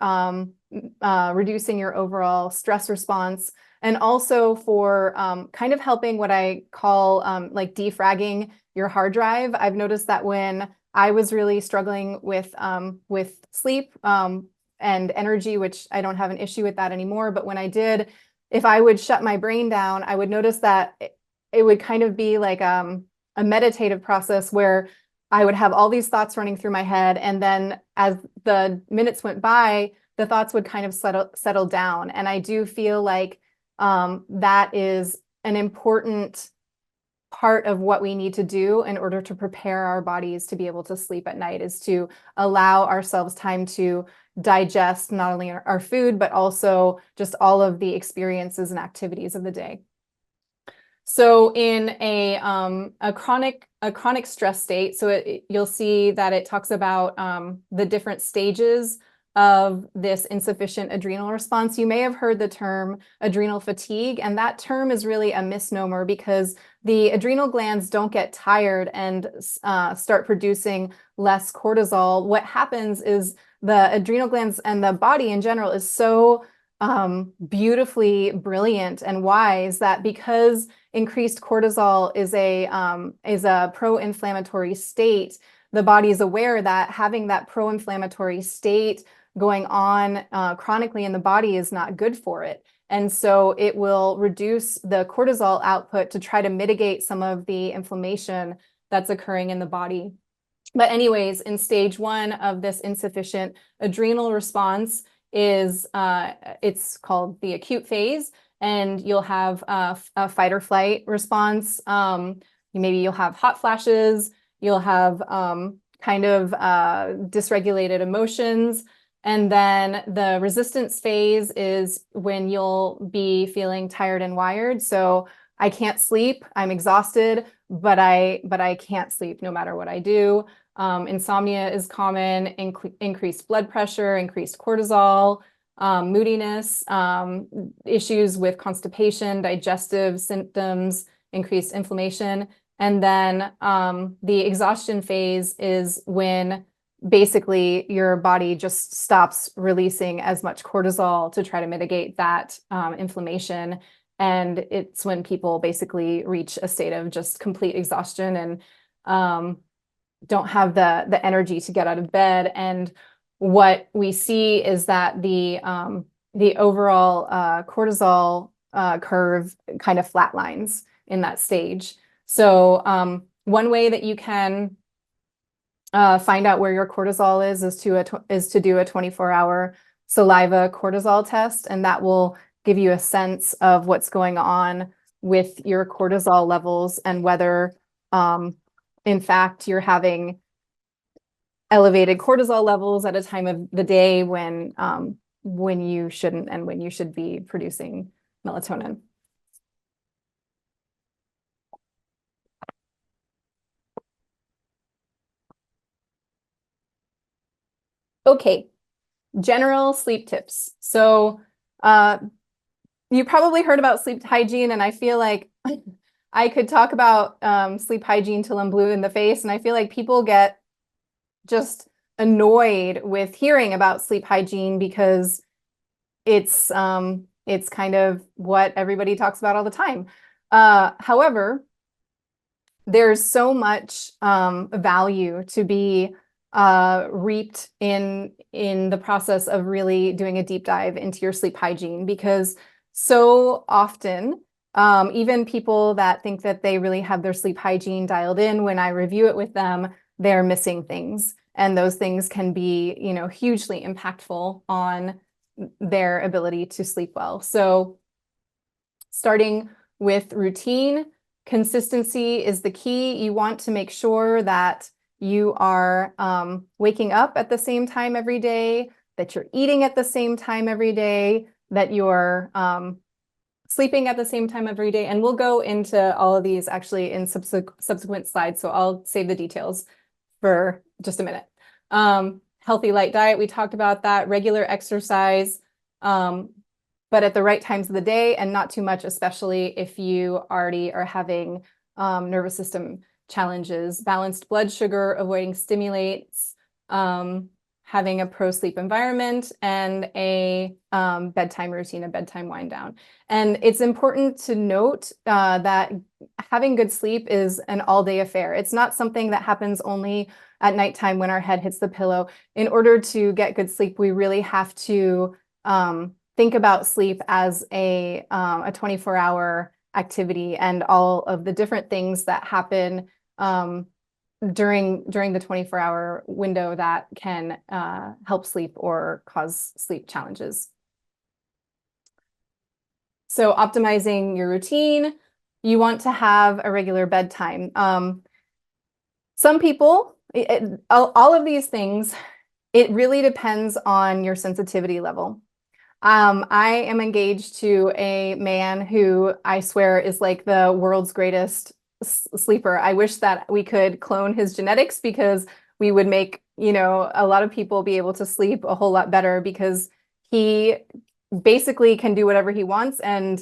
reducing your overall stress response, and also for kind of helping what I call like defragging your hard drive. I've noticed that when I was really struggling with sleep and energy, which I don't have an issue with that anymore, but when I did, if I would shut my brain down, I would notice that it would kind of be like a meditative process where I would have all these thoughts running through my head. And then as the minutes went by, the thoughts would kind of settle down. And I do feel like that is an important part of what we need to do in order to prepare our bodies to be able to sleep at night, is to allow ourselves time to digest not only our food, but also just all of the experiences and activities of the day. So in a chronic stress state, so you'll see that it talks about the different stages of this insufficient adrenal response. You may have heard the term adrenal fatigue, and that term is really a misnomer because the adrenal glands don't get tired and start producing less cortisol. What happens is the adrenal glands and the body in general is so beautifully brilliant and wise that because increased cortisol is a pro-inflammatory state, the body is aware that having that pro-inflammatory state going on chronically in the body is not good for it. And so it will reduce the cortisol output to try to mitigate some of the inflammation that's occurring in the body. But anyways, in stage 1 of this insufficient adrenal response is it's called the acute phase, and you'll have a fight or flight response. Maybe you'll have hot flashes, you'll have kind of dysregulated emotions. And then the resistance phase is when you'll be feeling tired and wired. So I can't sleep, I'm exhausted, but I can't sleep no matter what I do. Insomnia is common, increased blood pressure, increased cortisol, moodiness, issues with constipation, digestive symptoms, increased inflammation. And then the exhaustion phase is when basically your body just stops releasing as much cortisol to try to mitigate that inflammation. And it's when people basically reach a state of just complete exhaustion and don't have the energy to get out of bed. And what we see is that the overall cortisol curve kind of flatlines in that stage. So one way that you can find out where your cortisol is to do a 24-hour saliva cortisol test, and that will give you a sense of what's going on with your cortisol levels and whether in fact you're having elevated cortisol levels at a time of the day when you shouldn't, and when you should be producing melatonin. Okay, general sleep tips. So you probably heard about sleep hygiene, and I feel like I could talk about sleep hygiene till I'm blue in the face, and I feel like people get just annoyed with hearing about sleep hygiene because it's kind of what everybody talks about all the time. However, there's so much value to be reaped in the process of really doing a deep dive into your sleep hygiene, because so often even people that think that they really have their sleep hygiene dialed in, when I review it with them, they're missing things, and those things can be, you know, hugely impactful on their ability to sleep well. So starting with routine, consistency is the key. You want to make sure that you are waking up at the same time every day, that you're eating at the same time every day, that you're sleeping at the same time every day. And we'll go into all of these actually in subsequent slides, so I'll save the details for just a minute. Healthy light diet, we talked about that. Regular exercise, but at the right times of the day and not too much, especially if you already are having nervous system challenges. Balanced blood sugar, avoiding stimulates, having a pro-sleep environment, and a bedtime routine, a bedtime wind down. And it's important to note that having good sleep is an all-day affair. It's not something that happens only at nighttime when our head hits the pillow. In order to get good sleep, we really have to think about sleep as a 24-hour activity and all of the different things that happen during the 24-hour window that can help sleep or cause sleep challenges. So optimizing your routine, you want to have a regular bedtime. Some people, all of these things, it really depends on your sensitivity level. I am engaged to a man who I swear is like the world's greatest sleeper. I wish that we could clone his genetics because we would make, a lot of people be able to sleep a whole lot better because he basically can do whatever he wants and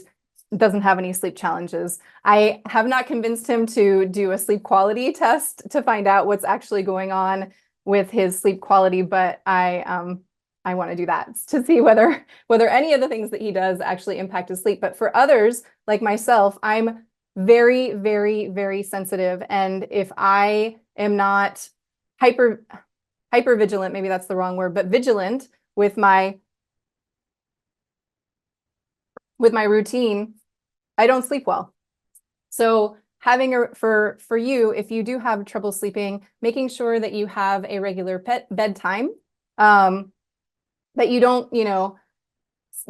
doesn't have any sleep challenges. I have not convinced him to do a sleep quality test to find out what's actually going on with his sleep quality, but I want to do that to see whether any of the things that he does actually impact his sleep. But for others, like myself, I'm very, very, very sensitive. And if I am not hyper vigilant, maybe that's the wrong word, but vigilant with my routine, I don't sleep well. So having for you, if you do have trouble sleeping, making sure that you have a regular bedtime, that you don't,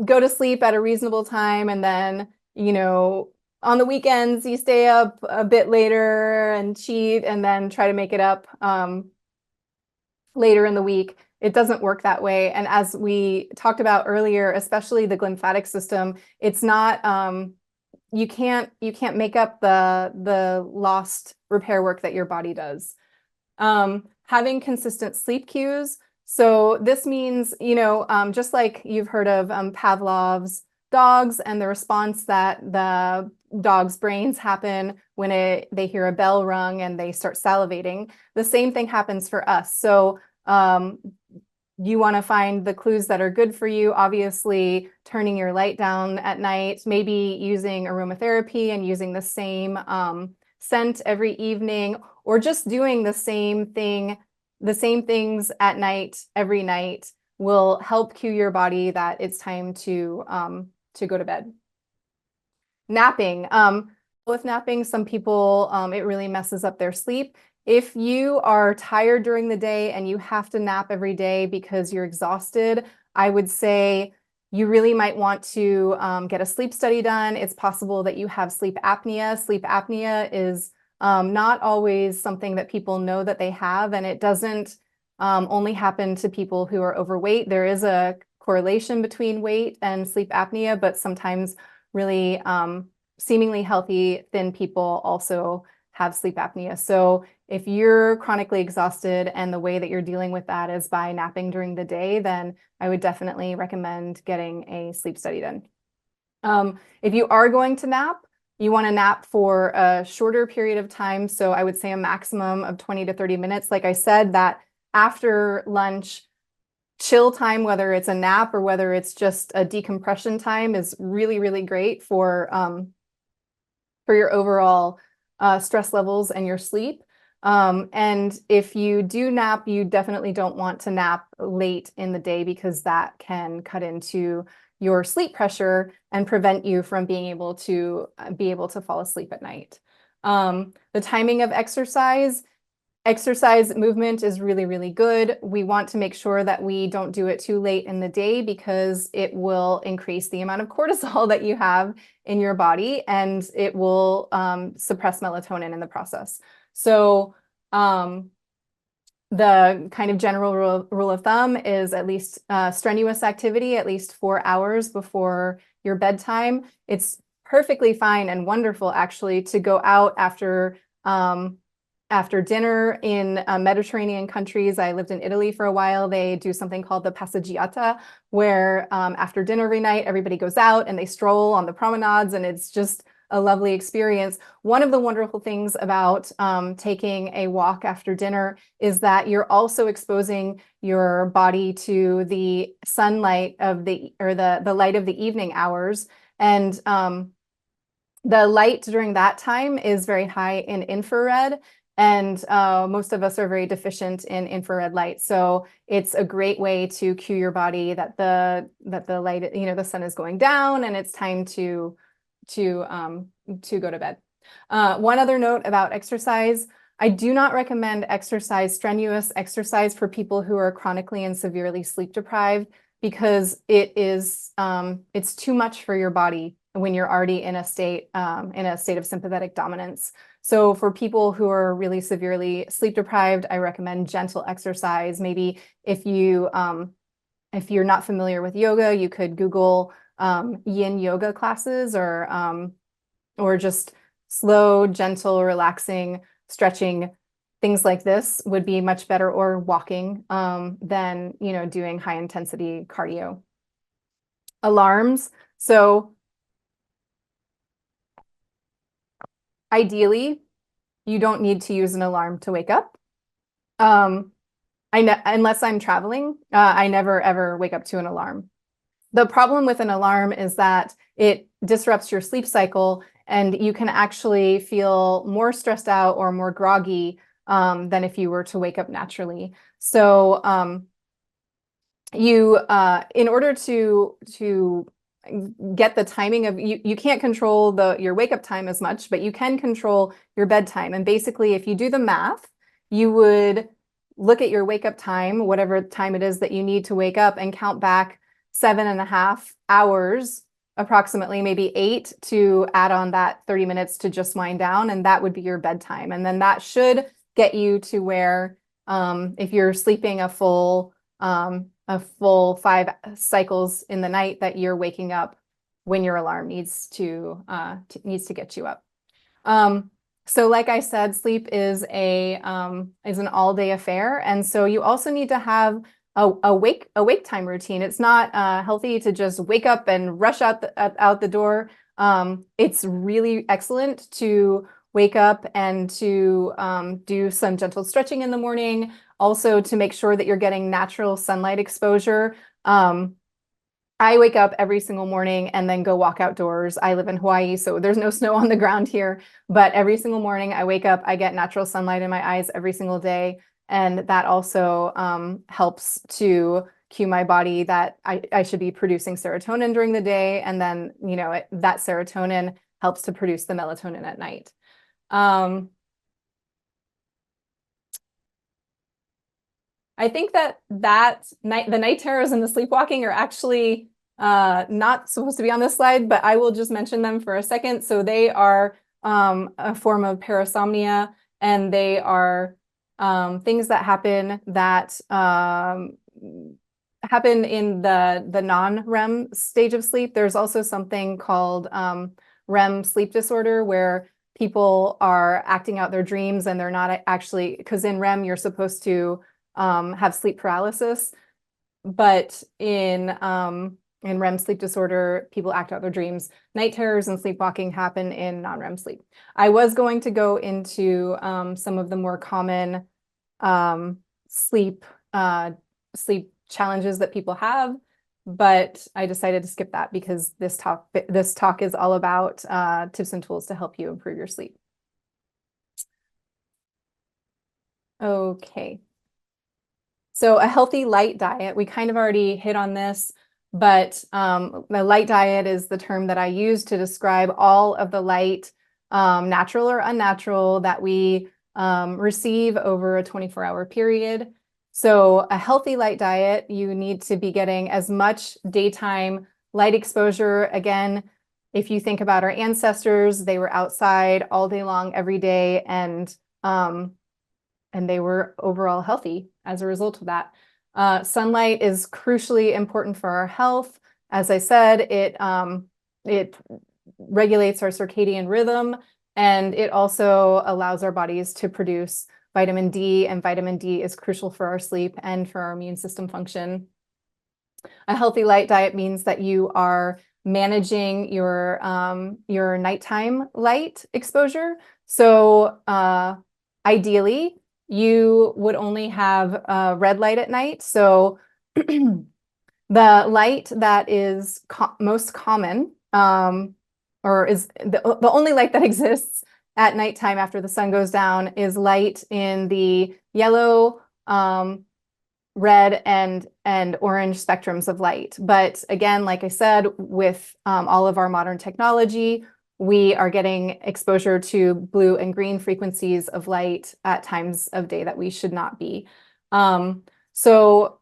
go to sleep at a reasonable time and then, on the weekends you stay up a bit later and cheat and then try to make it up later in the week. It doesn't work that way. And as we talked about earlier, especially the glymphatic system, it's not you can't make up the lost repair work that your body does. Having consistent sleep cues. So this means, just like you've heard of Pavlov's dogs and the response that the dog's brains happen when they hear a bell rung and they start salivating. The same thing happens for us. So you want to find the clues that are good for you. Obviously, turning your light down at night, maybe using aromatherapy and using the same scent every evening, or just doing the same things at night every night will help cue your body that it's time to go to bed. Napping. With napping, some people, it really messes up their sleep. If you are tired during the day and you have to nap every day because you're exhausted, I would say you really might want to get a sleep study done. It's possible that you have sleep apnea. Sleep apnea is not always something that people know that they have, and it doesn't only happen to people who are overweight. There is a correlation between weight and sleep apnea, but sometimes really seemingly healthy, thin people also have sleep apnea. So if you're chronically exhausted and the way that you're dealing with that is by napping during the day, then I would definitely recommend getting a sleep study done. If you are going to nap, you want to nap for a shorter period of time. So I would say a maximum of 20 to 30 minutes. Like I said, that after lunch chill time, whether it's a nap or whether it's just a decompression time, is really, really great for your overall stress levels and your sleep. And if you do nap, you definitely don't want to nap late in the day because that can cut into your sleep pressure and prevent you from being able to fall asleep at night. The timing of exercise movement is really, really good. We want to make sure that we don't do it too late in the day because it will increase the amount of cortisol that you have in your body, and it will suppress melatonin in the process. So the kind of general rule of thumb is at least strenuous activity, at least 4 hours before your bedtime. It's perfectly fine and wonderful, actually, to go out after after dinner in Mediterranean countries, I lived in Italy for a while, they do something called the passeggiata, where after dinner every night, everybody goes out and they stroll on the promenades, and it's just a lovely experience. One of the wonderful things about taking a walk after dinner is that you're also exposing your body to the sunlight of the light of the evening hours. And the light during that time is very high in infrared, and most of us are very deficient in infrared light. So it's a great way to cue your body that the light, the sun is going down and it's time to go to bed. One other note about exercise. I do not recommend strenuous exercise for people who are chronically and severely sleep deprived, because it's too much for your body when you're already in a state of sympathetic dominance. So for people who are really severely sleep deprived, I recommend gentle exercise. Maybe if you're not familiar with yoga, you could Google yin yoga classes, or just slow, gentle, relaxing stretching. Things like this would be much better, or walking, than doing high intensity cardio. Alarms. So ideally, you don't need to use an alarm to wake up. Unless I'm traveling, I never ever wake up to an alarm. The problem with an alarm is that it disrupts your sleep cycle, and you can actually feel more stressed out or more groggy than if you were to wake up naturally. So in order to get the timing of, you can't control your wake up time as much, but you can control your bedtime. And basically, if you do the math, you would look at your wake up time, whatever time it is that you need to wake up, and count back 7.5 hours, approximately, maybe 8, to add on that 30 minutes to just wind down, and that would be your bedtime. And then that should get you to where, if you're sleeping a full 5 cycles in the night, that you're waking up when your alarm needs to get you up. So like I said, sleep is an all-day affair, and so you also need to have a wake time routine. It's not healthy to just wake up and rush out the door. It's really excellent to wake up and to do some gentle stretching in the morning, also to make sure that you're getting natural sunlight exposure. I wake up every single morning and then go walk outdoors. I live in Hawaii, so there's no snow on the ground here, but every single morning I wake up, I get natural sunlight in my eyes every single day. And that also helps to cue my body that I should be producing serotonin during the day. And then, that serotonin helps to produce the melatonin at night. I think that the night terrors and the sleepwalking are actually not supposed to be on this slide, but I will just mention them for a second. So they are a form of parasomnia, and they are things that happen in the non-REM stage of sleep. There's also something called REM sleep disorder, where people are acting out their dreams and they're not actually, because in REM you're supposed to have sleep paralysis, but in REM sleep disorder, people act out their dreams. Night terrors and sleepwalking happen in non-REM sleep. I was going to go into some of the more common sleep challenges that people have, but I decided to skip that because this talk is all about tips and tools to help you improve your sleep. Okay. So a healthy light diet, we kind of already hit on this, but the light diet is the term that I use to describe all of the light, natural or unnatural, that we receive over a 24-hour period. So a healthy light diet, you need to be getting as much daytime light exposure. Again, if you think about our ancestors, they were outside all day long, every day, and they were overall healthy as a result of that. Sunlight is crucially important for our health. As I said, it regulates our circadian rhythm. And it also allows our bodies to produce vitamin D, and vitamin D is crucial for our sleep and for our immune system function. A healthy light diet means that you are managing your nighttime light exposure. So ideally, you would only have red light at night. So the light that is most common, or is the only light that exists at nighttime after the sun goes down, is light in the yellow, red, and orange spectrums of light. But again, like I said, with all of our modern technology, we are getting exposure to blue and green frequencies of light at times of day that we should not be. So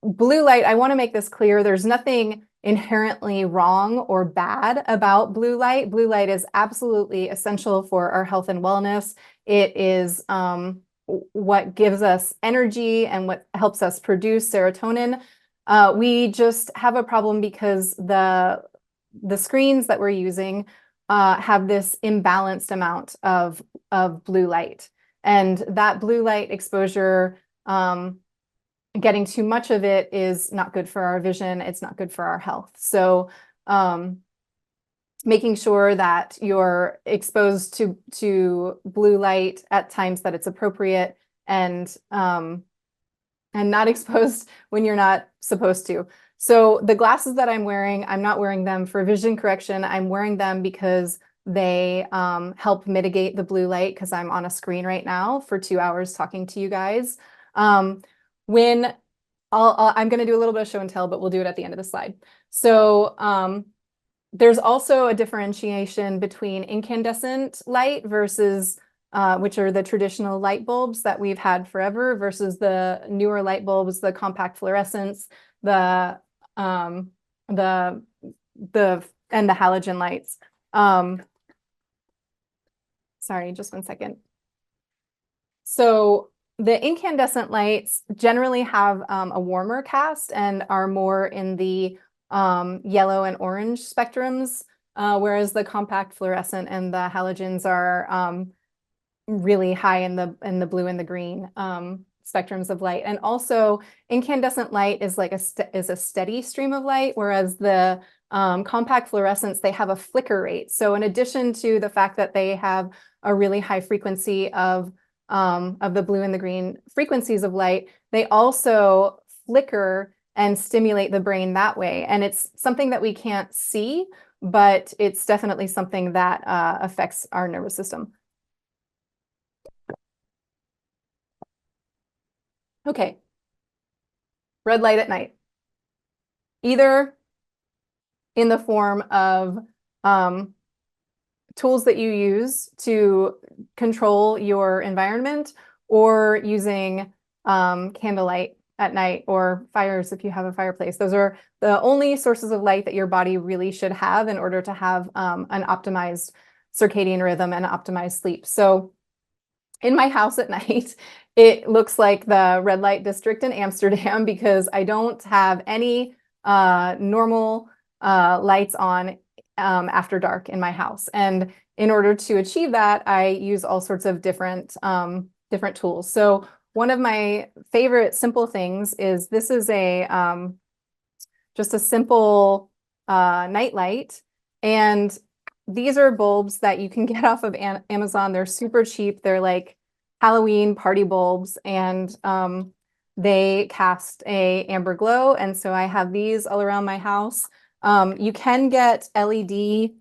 blue light, I want to make this clear, there's nothing inherently wrong or bad about blue light. Blue light is absolutely essential for our health and wellness. It is what gives us energy and what helps us produce serotonin. We just have a problem because the screens that we're using have this imbalanced amount of blue light. And that blue light exposure, getting too much of it is not good for our vision. It's not good for our health. So making sure that you're exposed to blue light at times that it's appropriate, and not exposed when you're not supposed to. So the glasses that I'm wearing, I'm not wearing them for vision correction. I'm wearing them because they help mitigate the blue light, because I'm on a screen right now for 2 hours talking to you guys. When I'm going to do a little bit of show and tell, but we'll do it at the end of the slide. So there's also a differentiation between incandescent light versus which are the traditional light bulbs that we've had forever, versus the newer light bulbs, the compact fluorescents, the and the halogen lights. Sorry, just 1 second. So the incandescent lights generally have a warmer cast and are more in the yellow and orange spectrums, whereas the compact fluorescent and the halogens are really high in the blue and the green spectrums of light. And also, incandescent light is like a steady stream of light, whereas the compact fluorescents, they have a flicker rate. So in addition to the fact that they have a really high frequency of the blue and the green frequencies of light, they also flicker and stimulate the brain that way. And it's something that we can't see, but it's definitely something that affects our nervous system. Okay. Red light at night. Either in the form of tools that you use to control your environment, or using candlelight at night, or fires if you have a fireplace. Those are the only sources of light that your body really should have in order to have an optimized circadian rhythm and optimized sleep. So in my house at night, it looks like the red light district in Amsterdam, because I don't have any normal lights on after dark in my house. And in order to achieve that, I use all sorts of different tools. So one of my favorite simple things is, this is just a simple night light. And these are bulbs that you can get off of Amazon. They're super cheap. They're like Halloween party bulbs, and they cast a amber glow. And so I have these all around my house. You can get LED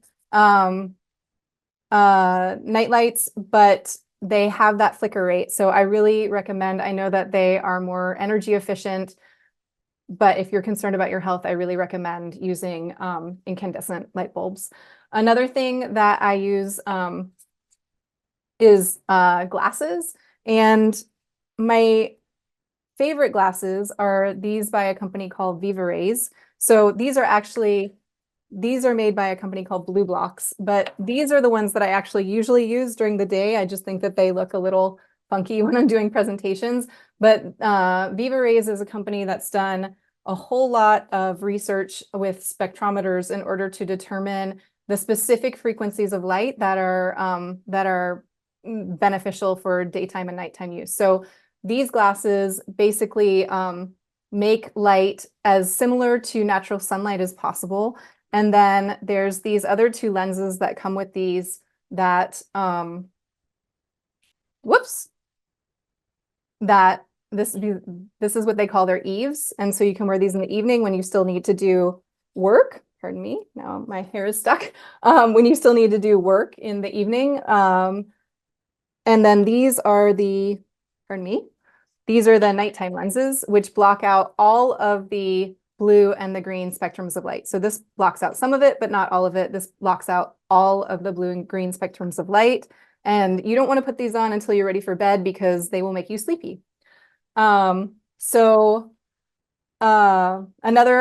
night lights, but they have that flicker rate. So I really recommend, I know that they are more energy efficient, but if you're concerned about your health, I really recommend using incandescent light bulbs. Another thing that I use is glasses. And my favorite glasses are these by a company called Viva Rays. So these are made by a company called Blue Blocks, but these are the ones that I actually usually use during the day. I just think that they look a little funky when I'm doing presentations. But Viva Rays is a company that's done a whole lot of research with spectrometers in order to determine the specific frequencies of light that are beneficial for daytime and nighttime use. So these glasses basically make light as similar to natural sunlight as possible. And then there's these other two lenses that come with these that, that this is what they call their eaves. And so you can wear these in the evening when you still need to do work. Pardon me, now my hair is stuck. When you still need to do work in the evening. And then these are the, pardon me, these are the nighttime lenses, which block out all of the blue and the green spectrums of light. So this blocks out some of it, but not all of it. This blocks out all of the blue and green spectrums of light. And you don't want to put these on until you're ready for bed because they will make you sleepy. Another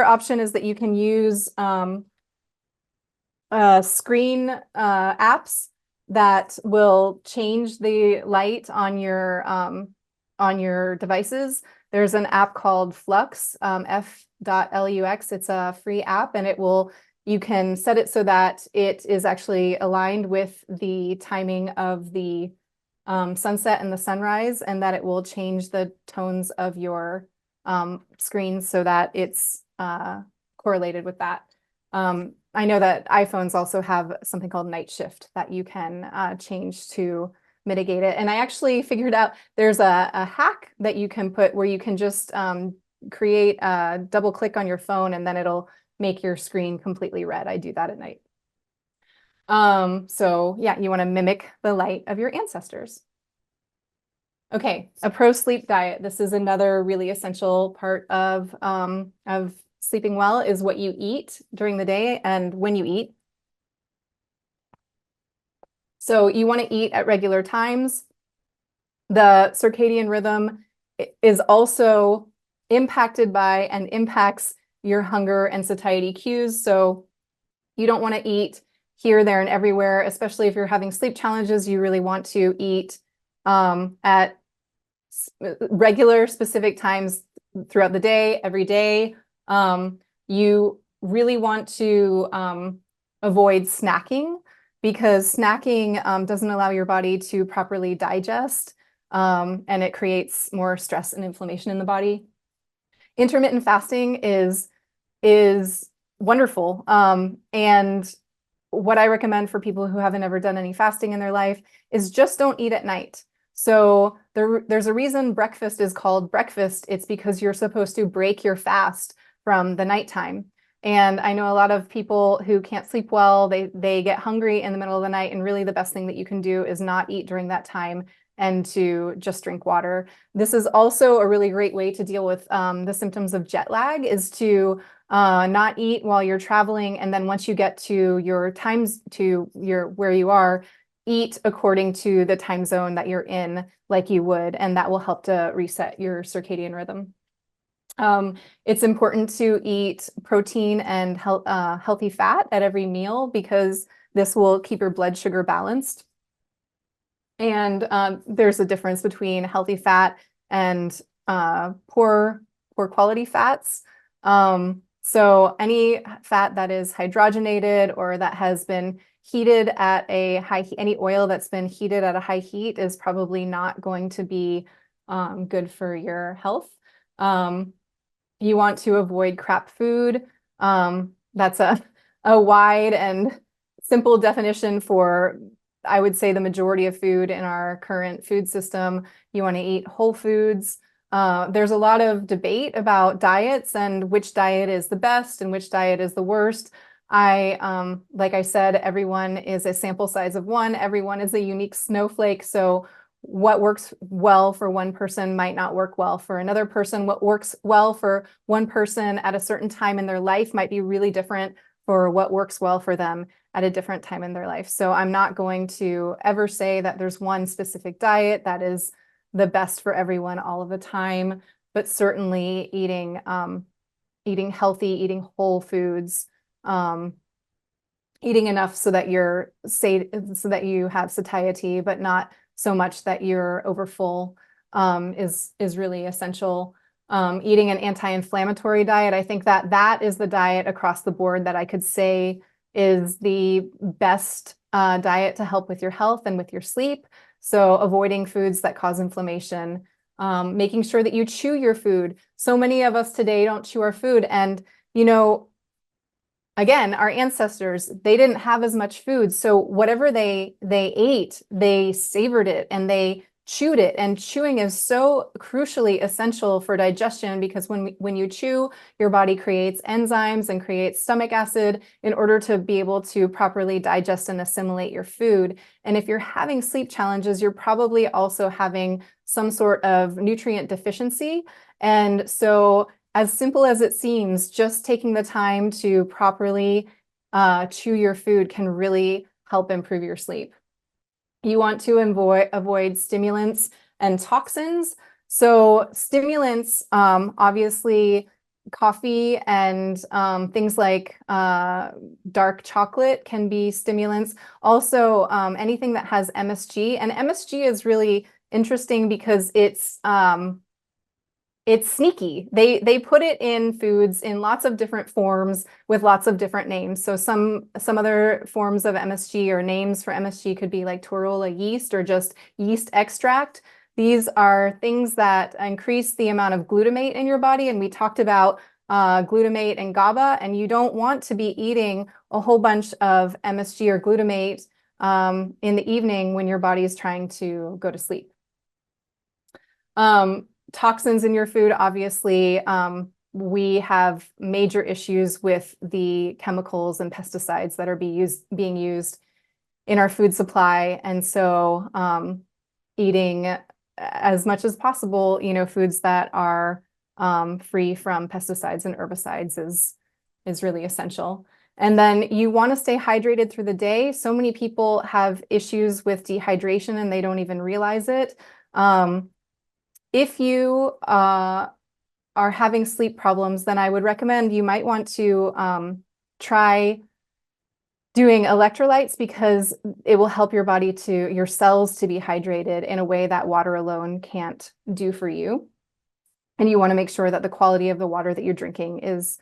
option is that you can use screen apps that will change the light on your devices. There's an app called Flux, F.lux. It's a free app, and you can set it so that it is actually aligned with the timing of the sunset and the sunrise, and that it will change the tones of your screens so that it's correlated with that. I know that iPhones also have something called night shift that you can change to mitigate it. And I actually figured out there's a hack that you can put where you can just create a double click on your phone and then it'll make your screen completely red. I do that at night. So yeah, you want to mimic the light of your ancestors. Okay, a pro sleep diet. This is another really essential part of sleeping well, is what you eat during the day and when you eat. So you want to eat at regular times. The circadian rhythm is also impacted by and impacts your hunger and satiety cues. So you don't want to eat here, there, and everywhere, especially if you're having sleep challenges. You really want to eat at regular, specific times throughout the day, every day. You really want to avoid snacking, because snacking doesn't allow your body to properly digest, and it creates more stress and inflammation in the body. Intermittent fasting is wonderful. And what I recommend for people who haven't ever done any fasting in their life is just don't eat at night. So there's a reason breakfast is called breakfast. It's because you're supposed to break your fast from the nighttime. And I know a lot of people who can't sleep well, they get hungry in the middle of the night, and really the best thing that you can do is not eat during that time and to just drink water. This is also a really great way to deal with the symptoms of jet lag, is to not eat while you're traveling, and then once you get to your times, to where you are, eat according to the time zone that you're in, like you would, and that will help to reset your circadian rhythm. It's important to eat protein and healthy fat at every meal, because this will keep your blood sugar balanced. And there's a difference between healthy fat and poor quality fats. So any fat that is hydrogenated or that has been heated at a high heat, any oil that's been heated at a high heat, is probably not going to be good for your health. You want to avoid crap food. That's a wide and simple definition for, I would say, the majority of food in our current food system. You want to eat whole foods. There's a lot of debate about diets and which diet is the best and which diet is the worst. Like I said, everyone is a sample size of one. Everyone is a unique snowflake. So what works well for one person might not work well for another person. What works well for one person at a certain time in their life might be really different for what works well for them at a different time in their life. So I'm not going to ever say that there's one specific diet that is the best for everyone all of the time, but certainly eating healthy, eating whole foods, eating enough so that you have satiety, but not so much that you're overfull, is really essential. Eating an anti-inflammatory diet, I think that is the diet across the board that I could say is the best diet to help with your health and with your sleep. So avoiding foods that cause inflammation, making sure that you chew your food. So many of us today don't chew our food. And, you know, again, our ancestors, they didn't have as much food. So whatever they ate, they savored it and they chewed it. And chewing is so crucially essential for digestion, because when you chew, your body creates enzymes and creates stomach acid in order to be able to properly digest and assimilate your food. And if you're having sleep challenges, you're probably also having some sort of nutrient deficiency. And so, as simple as it seems, just taking the time to properly chew your food can really help improve your sleep. You want to avoid stimulants and toxins. So stimulants, obviously, coffee and things like dark chocolate can be stimulants. Also, anything that has MSG. And MSG is really interesting because it's sneaky. They put it in foods in lots of different forms with lots of different names. So some other forms of MSG or names for MSG could be like Torula yeast or just yeast extract. These are things that increase the amount of glutamate in your body. And we talked about glutamate and GABA, and you don't want to be eating a whole bunch of MSG or glutamate in the evening when your body is trying to go to sleep. Toxins in your food, obviously, we have major issues with the chemicals and pesticides that are being used in our food supply. And so eating as much as possible, foods that are free from pesticides and herbicides is really essential. And then you want to stay hydrated through the day. So many people have issues with dehydration and they don't even realize it. If you are having sleep problems, then I would recommend you might want to try doing electrolytes, because it will help your cells to be hydrated in a way that water alone can't do for you. And you want to make sure that the quality of the water that you're drinking is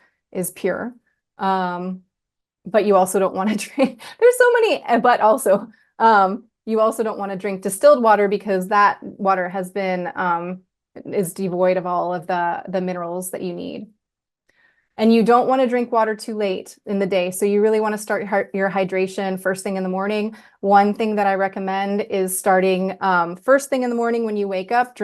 pure. But you also don't want to drink. There's so many, but also you also don't want to drink distilled water, because that water has been is devoid of all of the minerals that you need. And you don't want to drink water too late in the day. So you really want to start your hydration first thing in the morning. One thing that I recommend is starting first thing in the morning when you wake up,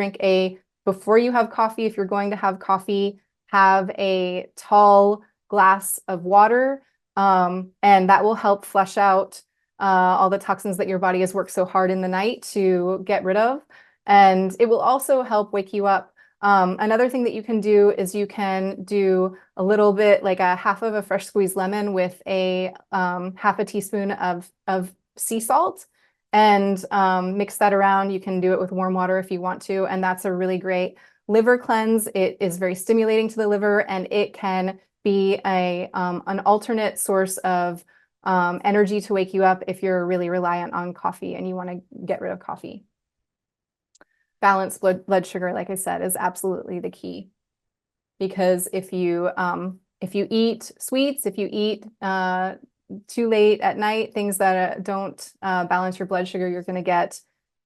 before you have coffee, if you're going to have coffee, have a tall glass of water. And that will help flush out all the toxins that your body has worked so hard in the night to get rid of. And it will also help wake you up. Another thing that you can do is you can do a little bit, like a half of a fresh squeezed lemon with a half a teaspoon of sea salt, and mix that around. You can do it with warm water if you want to. And that's a really great liver cleanse. It is very stimulating to the liver, and it can be an alternate source of energy to wake you up if you're really reliant on coffee and you want to get rid of coffee. Balanced blood sugar, like I said, is absolutely the key, because if you eat sweets, if you eat too late at night, things that don't balance your blood sugar, you're going to get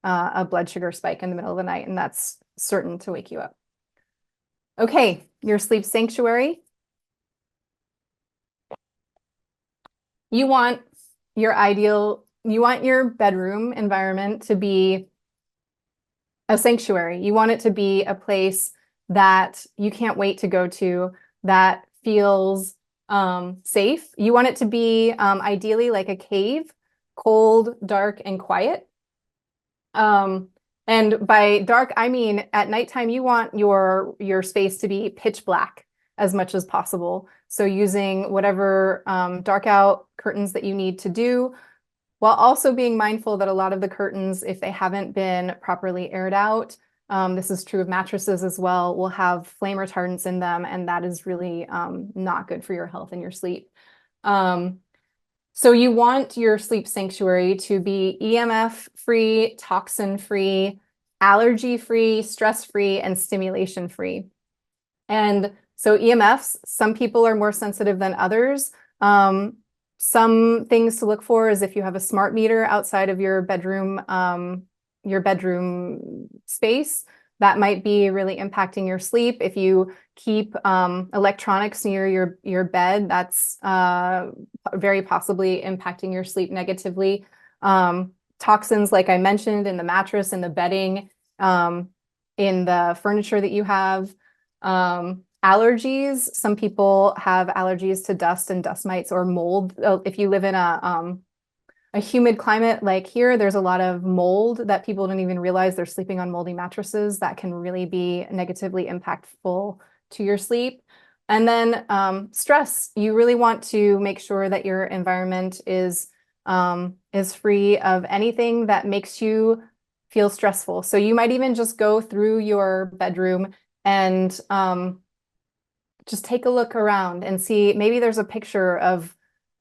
a blood sugar spike in the middle of the night, and that's certain to wake you up. Okay, your sleep sanctuary. You want your bedroom environment to be a sanctuary. You want it to be a place that you can't wait to go to, that feels safe. You want it to be ideally like a cave, cold, dark, and quiet. And by dark, I mean at nighttime, you want your space to be pitch black as much as possible. So using whatever dark out curtains that you need to do, while also being mindful that a lot of the curtains, if they haven't been properly aired out, this is true of mattresses as well, will have flame retardants in them, and that is really not good for your health and your sleep. So you want your sleep sanctuary to be EMF-free, toxin-free, allergy-free, stress-free, and stimulation-free. And so EMFs, some people are more sensitive than others. Some things to look for is if you have a smart meter outside of your bedroom space, that might be really impacting your sleep. If you keep electronics near your bed, that's very possibly impacting your sleep negatively. Toxins, like I mentioned, in the mattress, in the bedding, in the furniture that you have. Allergies, some people have allergies to dust and dust mites or mold. If you live in a humid climate like here, there's a lot of mold that people don't even realize they're sleeping on moldy mattresses. That can really be negatively impactful to your sleep. And then stress. You really want to make sure that your environment is free of anything that makes you feel stressful. So you might even just go through your bedroom and just take a look around and see, maybe there's a picture of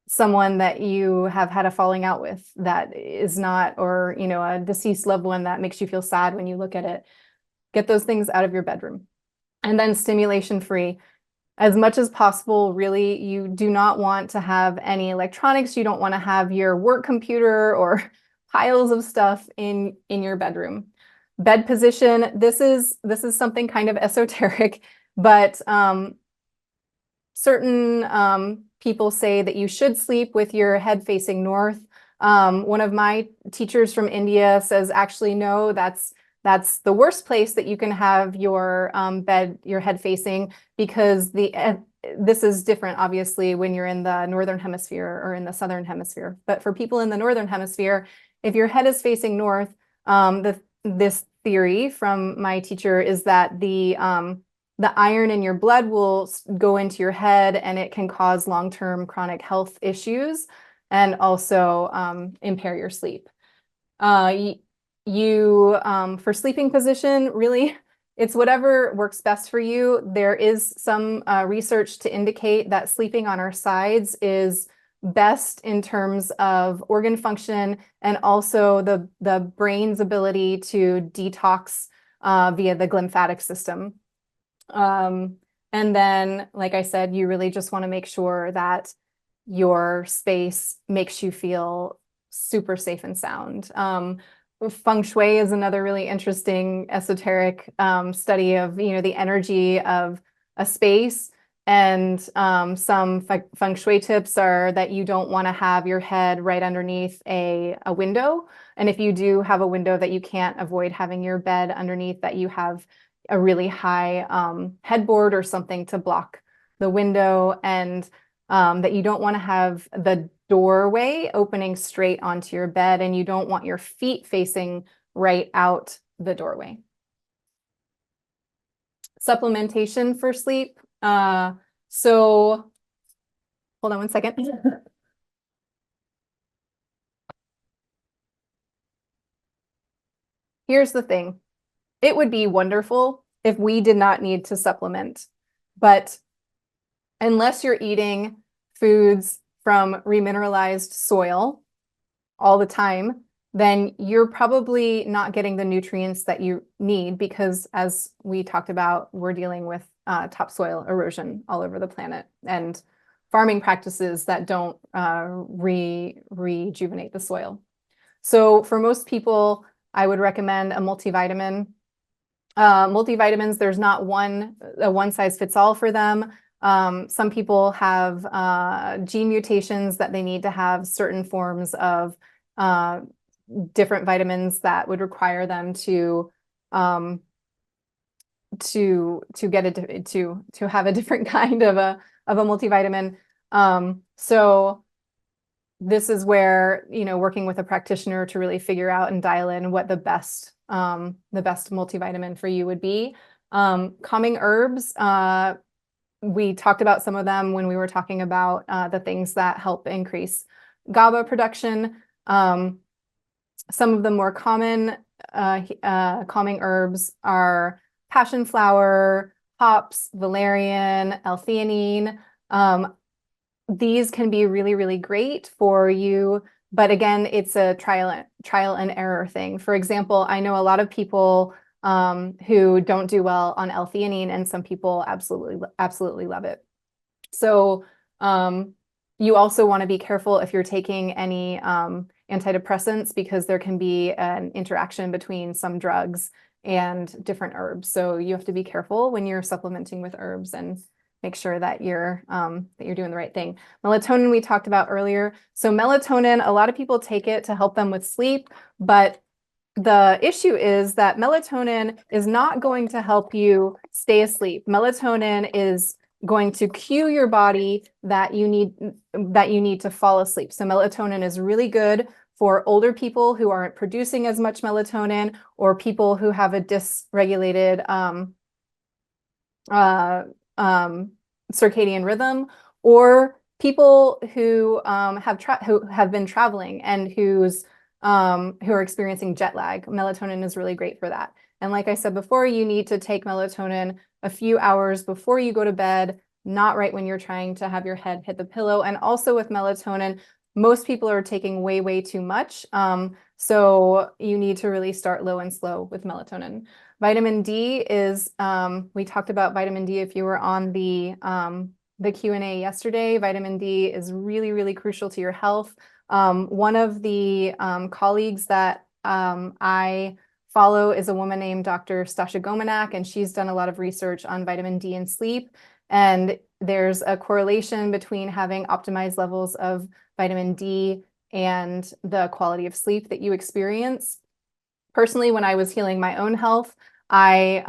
someone that you have had a falling out with that is not, or, you know, a deceased loved one that makes you feel sad when you look at it. Get those things out of your bedroom. And then stimulation free. As much as possible, really, you do not want to have any electronics. You don't want to have your work computer or piles of stuff in your bedroom. Bed position, this is something kind of esoteric, but certain people say that you should sleep with your head facing north. One of my teachers from India says, actually, no, that's the worst place that you can have your your head facing, because this is different, obviously, when you're in the northern hemisphere or in the southern hemisphere. But for people in the northern hemisphere, if your head is facing north, this theory from my teacher is that the iron in your blood will go into your head, and it can cause long-term chronic health issues and also impair your sleep. For sleeping position, really, it's whatever works best for you. There is some research to indicate that sleeping on our sides is best in terms of organ function and also the brain's ability to detox via the glymphatic system. And then, like I said, you really just want to make sure that your space makes you feel super safe and sound. Feng Shui is another really interesting esoteric study of, you know, the energy of a space. And some Feng Shui tips are that you don't want to have your head right underneath a window. And if you do have a window, that you can't avoid having your bed underneath, that you have a really high headboard or something to block the window, and that you don't want to have the doorway opening straight onto your bed, and you don't want your feet facing right out the doorway. Supplementation for sleep. So hold on one second. Here's the thing. It would be wonderful if we did not need to supplement, but unless you're eating foods from remineralized soil all the time, then you're probably not getting the nutrients that you need, because, as we talked about, we're dealing with topsoil erosion all over the planet and farming practices that don't rejuvenate the soil. So for most people, I would recommend a multivitamin. Multivitamins, there's not a one size fits all for them. Some people have gene mutations that they need to have certain forms of different vitamins that would require them to have a different kind of a multivitamin. So this is where, you know, working with a practitioner to really figure out and dial in what the best multivitamin for you would be. Calming herbs, we talked about some of them when we were talking about the things that help increase GABA production. Some of the more common calming herbs are passion flower, hops, valerian, L-theanine. These can be really, really great for you, but again, it's a trial and error thing. For example, I know a lot of people who don't do well on L-theanine, and some people absolutely love it. So You also want to be careful if you're taking any antidepressants, because there can be an interaction between some drugs and different herbs. So you have to be careful when you're supplementing with herbs and make sure that you're doing the right thing. Melatonin we talked about earlier. So melatonin, a lot of people take it to help them with sleep, but the issue is that melatonin is not going to help you stay asleep. Melatonin is going to cue your body that you need to fall asleep. So melatonin is really good for older people who aren't producing as much melatonin, or people who have a dysregulated uh, circadian rhythm, or people who have been traveling and who are experiencing jet lag. Melatonin is really great for that. And like I said before, you need to take melatonin a few hours before you go to bed, not right when you're trying to have your head hit the pillow. And also with melatonin, most people are taking way, way too much. So you need to really start low and slow with melatonin. Vitamin D is, we talked about vitamin D if you were on the Q&A yesterday. Vitamin D is really, really crucial to your health. One of the colleagues that I follow is a woman named Dr. Stasha Gomanak, and she's done a lot of research on vitamin D and sleep. And there's a correlation between having optimized levels of vitamin D and the quality of sleep that you experience. Personally, when I was healing my own health, I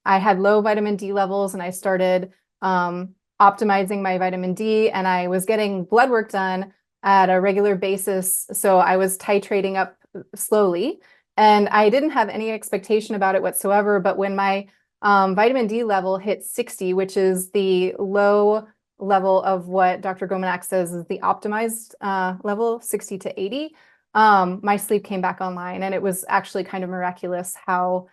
had low vitamin D levels, and I started optimizing my vitamin D, and I was getting blood work done at a regular basis. So I was titrating up slowly, and I didn't have any expectation about it whatsoever. But when my vitamin D level hit 60, which is the low level of what Dr. Gomanak says is the optimized level, 60 to 80, my sleep came back online, and it was actually kind of miraculous how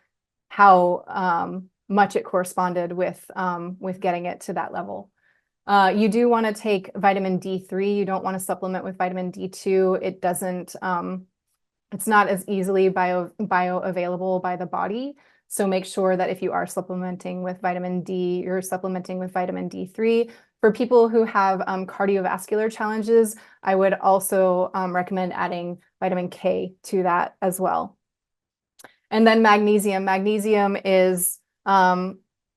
much it corresponded with getting it to that level. You do want to take vitamin D3. You don't want to supplement with vitamin D2. It doesn't, it's not as easily bioavailable by the body. So make sure that if you are supplementing with vitamin D, you're supplementing with vitamin D3. For people who have cardiovascular challenges, I would also recommend adding vitamin K to that as well. And then magnesium. Magnesium is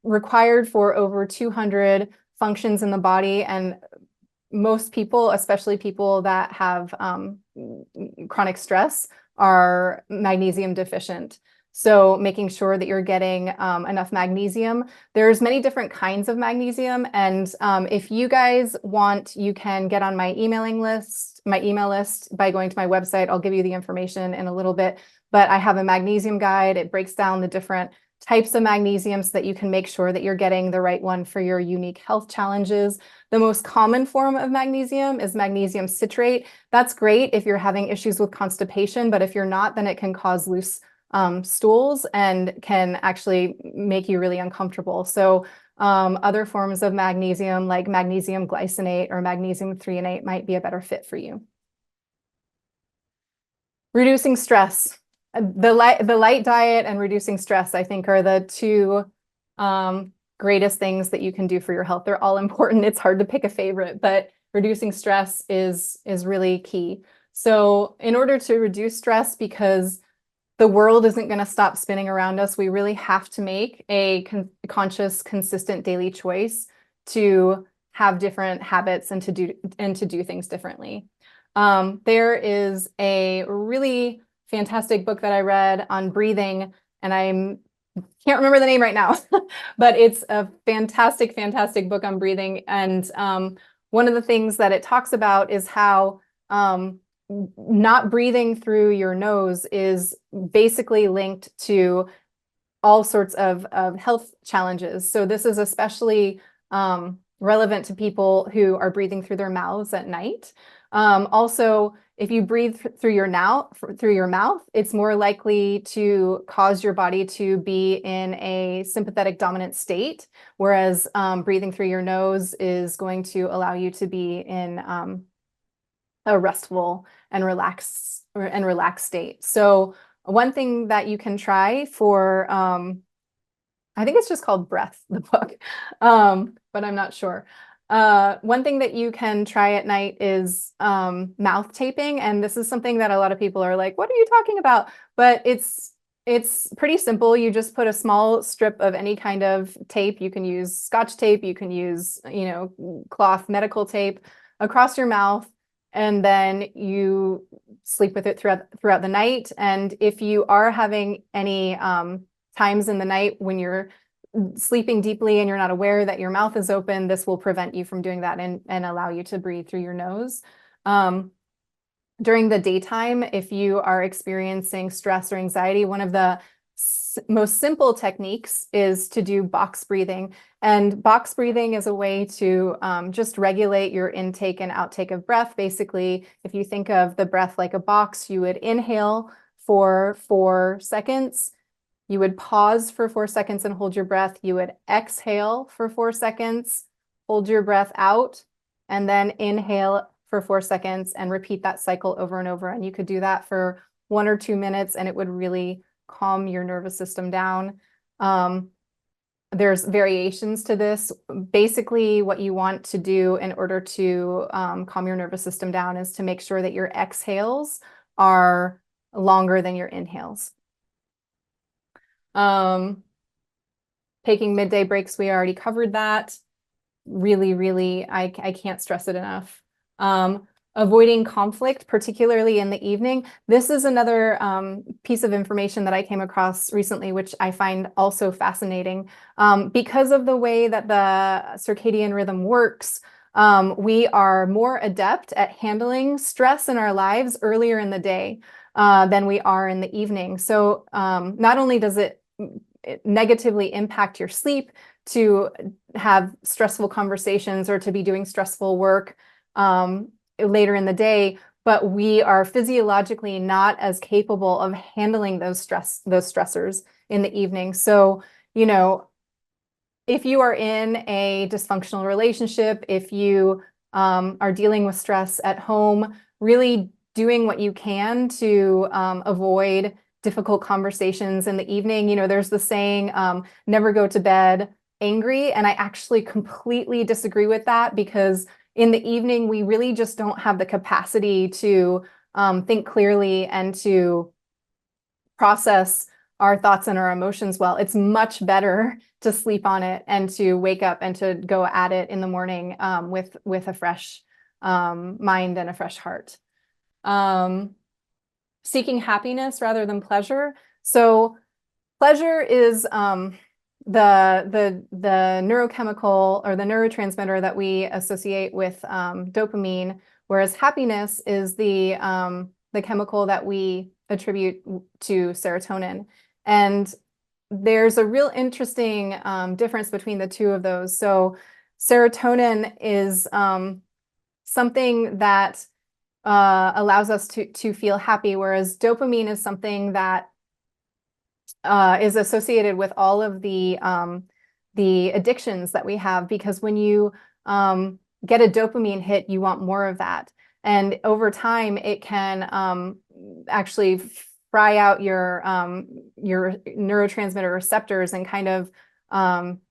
required for over 200 functions in the body, and most people, especially people that have chronic stress, are magnesium deficient. So making sure that you're getting enough magnesium. There's many different kinds of magnesium, and if you guys want, you can get on my email list by going to my website. I'll give you the information in a little bit, but I have a magnesium guide. It breaks down the different types of magnesium so that you can make sure that you're getting the right one for your unique health challenges. The most common form of magnesium is magnesium citrate. That's great if you're having issues with constipation, but if you're not, then it can cause loose stools and can actually make you really uncomfortable. So other forms of magnesium, like magnesium glycinate or magnesium threonate, might be a better fit for you. Reducing stress. The light diet and reducing stress, I think, are the two greatest things that you can do for your health. They're all important. It's hard to pick a favorite, but reducing stress is really key. So in order to reduce stress, because the world isn't going to stop spinning around us, we really have to make a conscious, consistent daily choice to have different habits and to do things differently. There is a really fantastic book that I read on breathing, and I can't remember the name right now, but it's a fantastic, fantastic book on breathing. And one of the things that it talks about is how not breathing through your nose is basically linked to all sorts of health challenges. So this is especially relevant to people who are breathing through their mouths at night. Also, if you breathe through your mouth, it's more likely to cause your body to be in a sympathetic dominant state, whereas breathing through your nose is going to allow you to be in a restful and relaxed state. So one thing that you can try for, I think it's just called Breath, the book, but I'm not sure. One thing that you can try at night is mouth taping, and this is something that a lot of people are like, "What are you talking about?" But it's pretty simple. You just put a small strip of any kind of tape. You can use Scotch tape, you can use, cloth medical tape across your mouth, and then you sleep with it throughout the night. And if you are having any times in the night when you're sleeping deeply and you're not aware that your mouth is open, this will prevent you from doing that and allow you to breathe through your nose. During the daytime, if you are experiencing stress or anxiety, one of the most simple techniques is to do box breathing. And box breathing is a way to just regulate your intake and outtake of breath. Basically, if you think of the breath like a box, you would inhale for 4 seconds. You would pause for 4 seconds and hold your breath. You would exhale for 4 seconds, hold your breath out, and then inhale for 4 seconds and repeat that cycle over and over. And you could do that for 1 or 2 minutes, and it would really calm your nervous system down. There's variations to this. Basically, what you want to do in order to calm your nervous system down is to make sure that your exhales are longer than your inhales. Taking midday breaks, we already covered that. Really, I can't stress it enough. Avoiding conflict, particularly in the evening. This is another piece of information that I came across recently, which I find also fascinating. Because of the way that the circadian rhythm works, we are more adept at handling stress in our lives earlier in the day than we are in the evening. So not only does it negatively impact your sleep to have stressful conversations or to be doing stressful work later in the day, but we are physiologically not as capable of handling those stressors in the evening. So, if you are in a dysfunctional relationship, if you are dealing with stress at home, really doing what you can to avoid difficult conversations in the evening. There's the saying, never go to bed angry. And I actually completely disagree with that, because in the evening, we really just don't have the capacity to think clearly and to process our thoughts and our emotions well. It's much better to sleep on it and to wake up and to go at it in the morning with a fresh mind and a fresh heart. Seeking happiness rather than pleasure. So pleasure is the neurochemical or the neurotransmitter that we associate with dopamine, whereas happiness is the chemical that we attribute to serotonin. And there's a real interesting difference between the two of those. So serotonin is something that allows us to feel happy, whereas dopamine is something that is associated with all of the addictions that we have, because when you get a dopamine hit, you want more of that. And over time, it can actually fry out your neurotransmitter receptors and kind of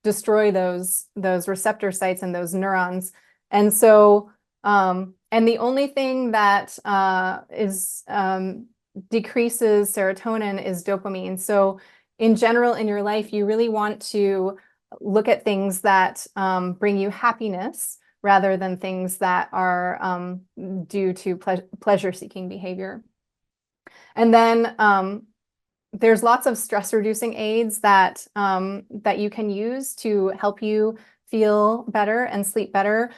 destroy those receptor sites and those neurons. And so, and the only thing that decreases serotonin is dopamine. So in general, in your life, you really want to look at things that bring you happiness rather than things that are due to pleasure-seeking behavior. And then there's lots of stress-reducing aids that you can use to help you feel better and sleep better.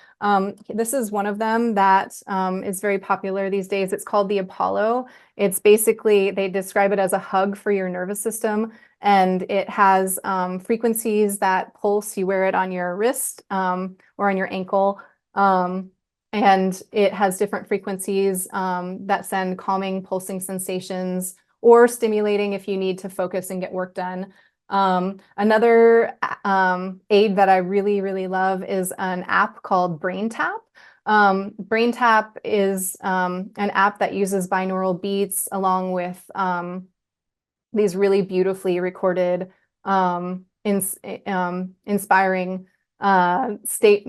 This is one of them that is very popular these days. It's called the Apollo. It's basically, they describe it as a hug for your nervous system, and it has frequencies that pulse. You wear it on your wrist or on your ankle, and it has different frequencies that send calming, pulsing sensations, or stimulating if you need to focus and get work done. Another aid that I really love is an app called BrainTap. BrainTap is an app that uses binaural beats along with these really beautifully recorded, inspiring state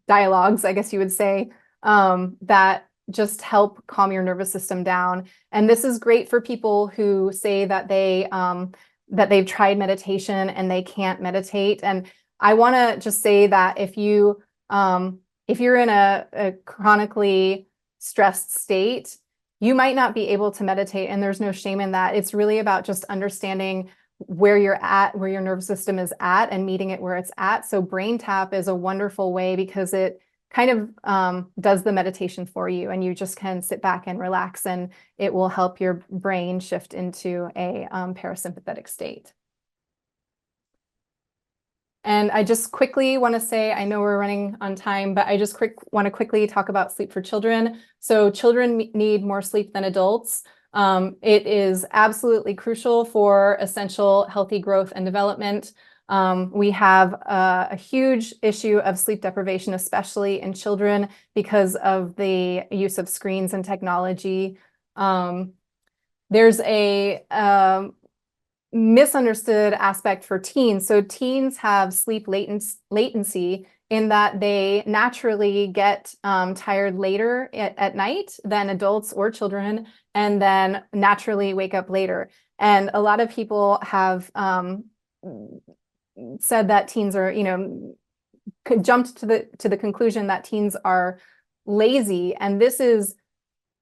dialogues, I guess you would say, that just help calm your nervous system down. And this is great for people who say that they've tried meditation and they can't meditate. And I want to just say that if you're in a chronically stressed state, you might not be able to meditate, and there's no shame in that. It's really about just understanding where you're at, where your nervous system is at, and meeting it where it's at. So brain tap is a wonderful way because it kind of does the meditation for you, and you just can sit back and relax, and it will help your brain shift into a parasympathetic state. And I just quickly want to say, I know we're running on time, but I just want to quickly talk about sleep for children. So children need more sleep than adults. It is absolutely crucial for essential healthy growth and development. We have a huge issue of sleep deprivation, especially in children, because of the use of screens and technology. There's a misunderstood aspect for teens. So teens have sleep latency in that they naturally get tired later at night than adults or children, and then naturally wake up later. And a lot of people have said that teens are, jumped to the conclusion that teens are lazy, and this is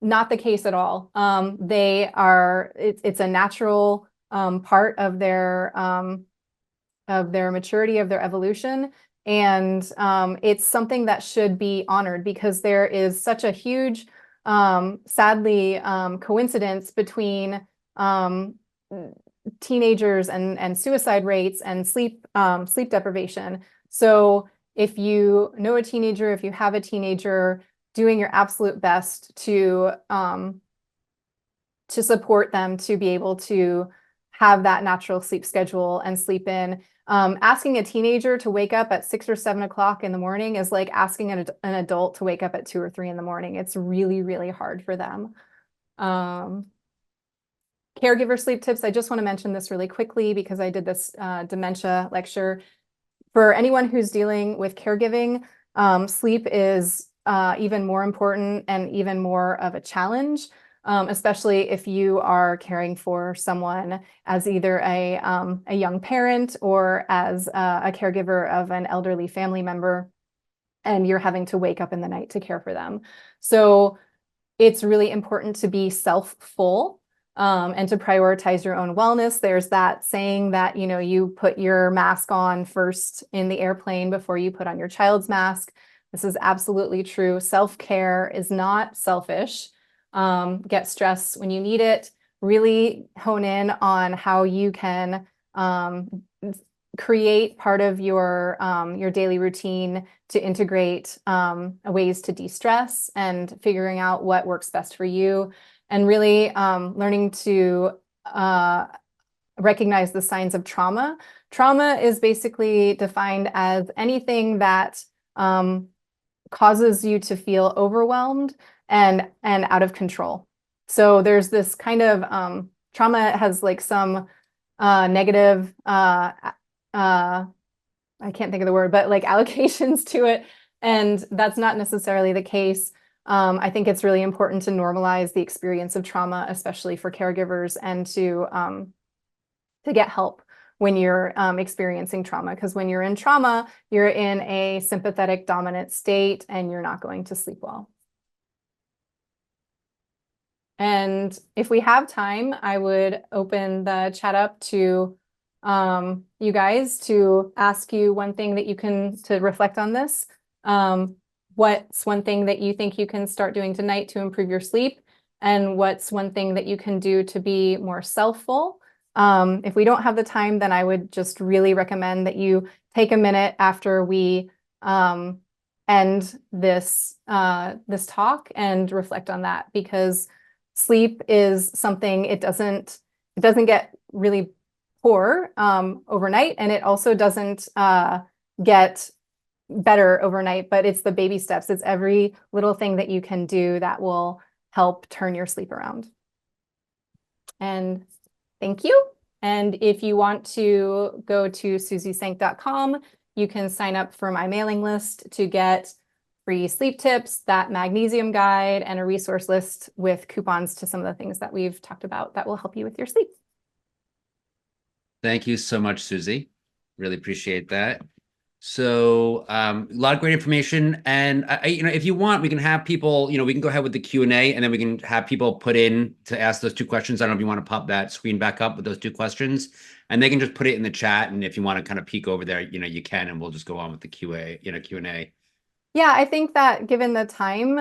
not the case at all. It's a natural part of their maturity, of their evolution. And it's something that should be honored, because there is such a huge, sadly, coincidence between teenagers and suicide rates and sleep deprivation. So if you know a teenager, if you have a teenager, doing your absolute best to support them to be able to have that natural sleep schedule and sleep in. Asking a teenager to wake up at 6 or 7 o'clock in the morning is like asking an adult to wake up at 2 or 3 in the morning. It's really, really hard for them. Caregiver sleep tips. I just want to mention this really quickly because I did this dementia lecture. For anyone who's dealing with caregiving, sleep is even more important and even more of a challenge. Especially if you are caring for someone as either a young parent or as a caregiver of an elderly family member, and you're having to wake up in the night to care for them. So it's really important to be self-full and to prioritize your own wellness. There's that saying that, you put your mask on first in the airplane before you put on your child's mask. This is absolutely true. Self-care is not selfish. Get stress when you need it. Really hone in on how you can create part of your daily routine to integrate ways to de-stress and figuring out what works best for you, and really learning to recognize the signs of trauma. Trauma is basically defined as anything that causes you to feel overwhelmed and out of control. So there's this kind of trauma has like some negative I can't think of the word, but like allocations to it, and that's not necessarily the case. I think it's really important to normalize the experience of trauma, especially for caregivers, and to get help when you're experiencing trauma, because when you're in trauma, you're in a sympathetic dominant state and you're not going to sleep well. And if we have time, I would open the chat up to you guys to ask you one thing that you can, to reflect on this. What's one thing that you think you can start doing tonight to improve your sleep? And what's one thing that you can do to be more self-full? If we don't have the time, then I would just really recommend that you take a minute after we end this talk and reflect on that, because sleep is something, it doesn't get really poor overnight, and it also doesn't get better overnight, but it's the baby steps. It's every little thing that you can do that will help turn your sleep around. And thank you. And if you want to go to SuzieSenk.com, you can sign up for my mailing list to get free sleep tips, that magnesium guide, and a resource list with coupons to some of the things that we've talked about that will help you with your sleep. Thank you so much, Suzie. Really appreciate that. So a lot of great information. And if you want, we can have people, we can go ahead with the Q&A, and then we can have people put in to ask those two questions. I don't know if you want to pop that screen back up with those two questions, and they can just put it in the chat. And if you want to kind of peek over there, you can, and we'll just go on with the Q&A. Yeah, I think that given the time,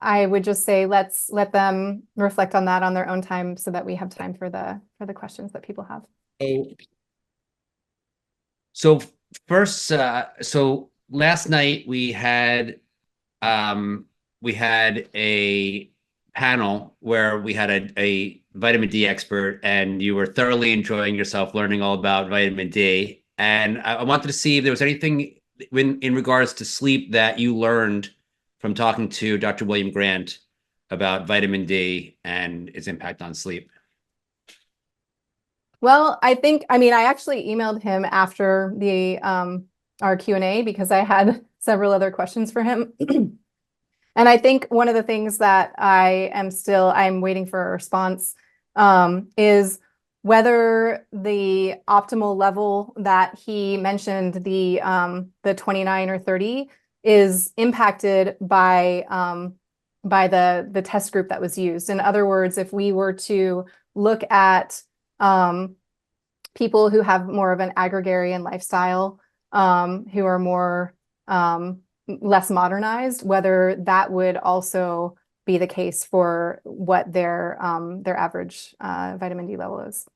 I would just say let's let them reflect on that on their own time so that we have time for the questions that people have. So first, so last night we had a panel where we had a vitamin D expert, and you were thoroughly enjoying yourself learning all about vitamin D. And I wanted to see if there was anything in regards to sleep that you learned from talking to Dr. William Grant about vitamin D and its impact on sleep. Well, I actually emailed him after the our Q&A because I had several other questions for him. And I think one of the things that I'm waiting for a response is whether the optimal level that he mentioned, the 29 or 30, is impacted by the test group that was used. In other words, if we were to look at people who have more of an agrarian lifestyle, who are more less modernized, whether that would also be the case for what their average vitamin D level is.